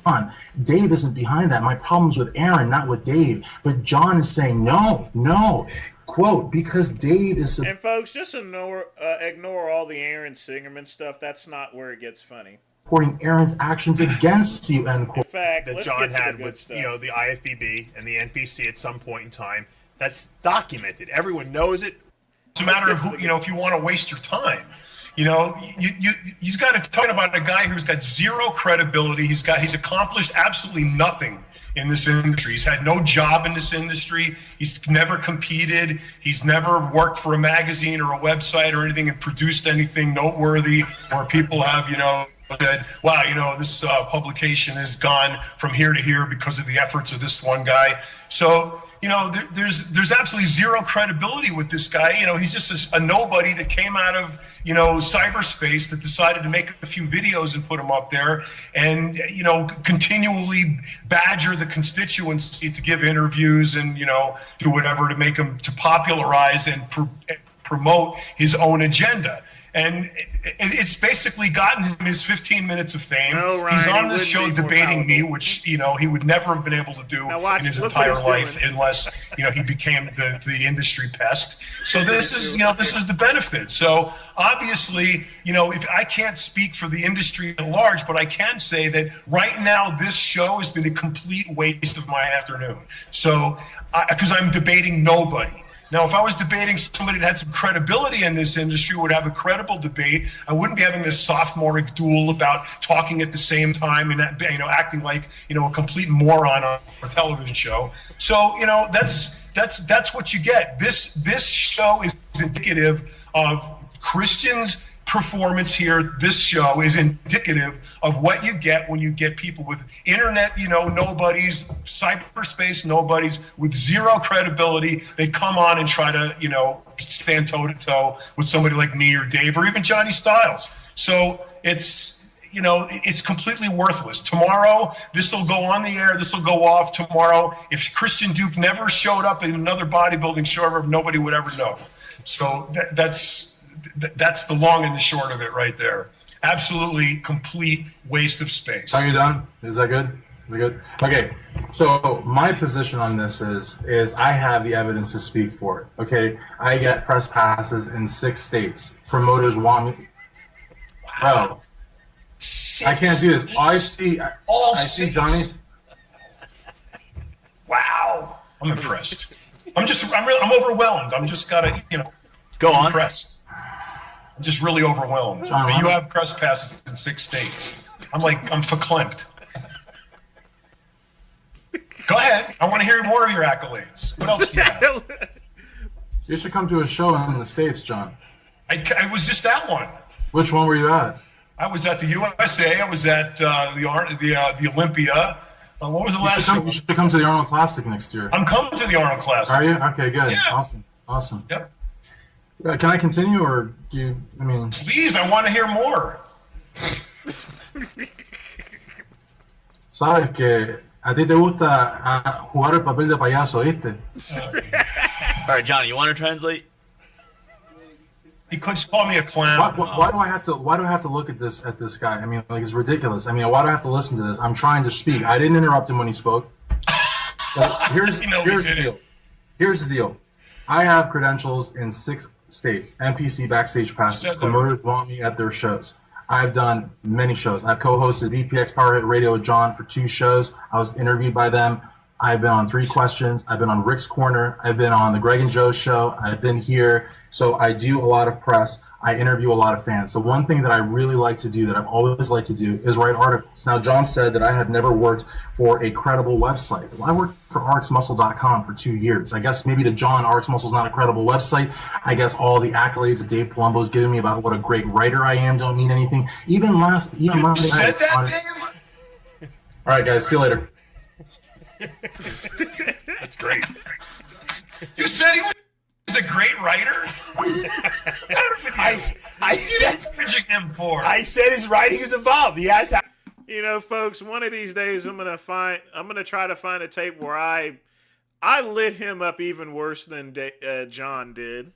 Dave isn't behind that. My problem's with Aaron, not with Dave. But John is saying, no, quote, because Dave is... And folks, just ignore all the Aaron Singerman stuff. That's not where it gets funny. Supporting Aaron's actions against you, end quote. In fact, that let's John get to had the with stuff. the IFBB and the NPC at some point in time. That's documented. Everyone knows it. It's a matter of who, if you want to waste your time. He's got to talk about a guy who's got zero credibility. He's accomplished absolutely nothing in this industry. He's had no job in this industry. He's never competed. He's never worked for a magazine or a website or anything and produced anything noteworthy where people have, said, wow, this publication has gone from here to here because of the efforts of this one guy. So, there's absolutely zero credibility with this guy. He's just a nobody that came out of, cyberspace that decided to make a few videos and put them up there and, continually badger the constituency to give interviews and, do whatever to make him, to popularize and promote his own agenda. And it's basically gotten him his 15 minutes of fame. No, Ryan, he's on he this show wouldn't be more debating me, palatable. which, he would never have been able to do in his look what entire he's life doing. unless, he became the industry pest. So this is the benefit. So obviously, if I can't speak for the industry at large, but I can say that right now this show has been a complete waste of my afternoon. So, because I'm debating nobody. Now, if I was debating somebody that had some credibility in this industry, would have a credible debate, I wouldn't be having this sophomoric duel about talking at the same time and acting like a complete moron on a television show. So that's what you get. This show is indicative of Christians' performance here. This show is indicative of what you get when you get people with internet, nobodies, cyberspace nobodies with zero credibility. They come on and try to, stand toe to toe with somebody like me or Dave or even Johnny Styles. So it's, you know, it's completely worthless. Tomorrow, this will go on the air. This will go off tomorrow. If Christian Duke never showed up in another bodybuilding show ever, nobody would ever know. So that's the long and the short of it right there. Absolutely complete waste of space. Are you done? Is that good? Is that good? Okay. So my position on this is I have the evidence to speak for it. Okay. I get press passes in 6 states. Promoters want me. Wow. I can't do this. I see Johnny. Wow. I'm impressed. I'm overwhelmed. I'm just gotta, go on. Impressed. I'm just really overwhelmed. John, but you have press passes in 6 states. I'm verklempt. Go ahead. I want to hear more of your accolades. What else do you have? You should come to a show in the States, John. I was just at one. Which one were you at? I was at the USA. I was at the Olympia. What was the last show? You should come to the Arnold Classic next year. I'm coming to the Arnold Classic. Are you? Okay, good. Yeah. Awesome. Yep. Can I continue, or do you? I mean, please. I want to hear more. Sabes que a ti te gusta jugar el papel de payaso, ¿viste? All right, Johnny, you want to translate? He could call me a clown. Why do I have to look at this guy? I mean, like, it's ridiculous. I mean, why do I have to listen to this? I'm trying to speak. I didn't interrupt him when he spoke. So here's the deal. Here's the deal. I have credentials in 6 states. NPC backstage passes. Promoters want me at their shows. I've done many shows. I've co-hosted VPX Power Hit Radio with John for 2 shows. I was interviewed by them. I've been on 3 Questions. I've been on Rick's Corner. I've been on the Greg and Joe show. I've been here. So I do a lot of press. I interview a lot of fans. So one thing that I really like to do, that I've always liked to do, is write articles. Now, John said that I have never worked for a credible website. Well, I worked for RxMuscle.com for 2 years. I guess maybe to John, RxMuscle's not a credible website. I guess all the accolades that Dave Palumbo's given me about what a great writer I am don't mean anything. Even Monday night. Said that, Dave? All right, guys. See you later. That's great. You said he was a great writer. I said his writing is evolved. He has. Folks, one of these days I'm gonna try to find a tape where I lit him up even worse than John did.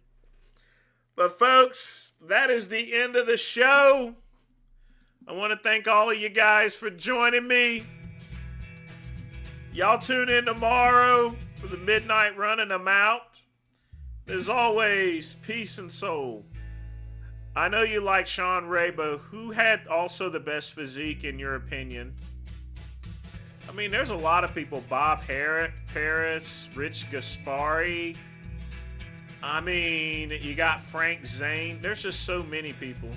But folks, that is the end of the show. I want to thank all of you guys for joining me. Y'all tune in tomorrow for the midnight run and I'm out. As always, peace and soul. I know you like Sean Ray, but who had also the best physique in your opinion? I mean, there's a lot of people. Bob Paris, Rich Gaspari. I mean, you got Frank Zane. There's just so many people.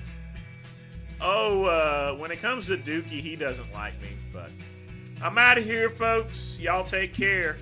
When it comes to Dookie, he doesn't like me, but I'm out of here, folks. Y'all take care.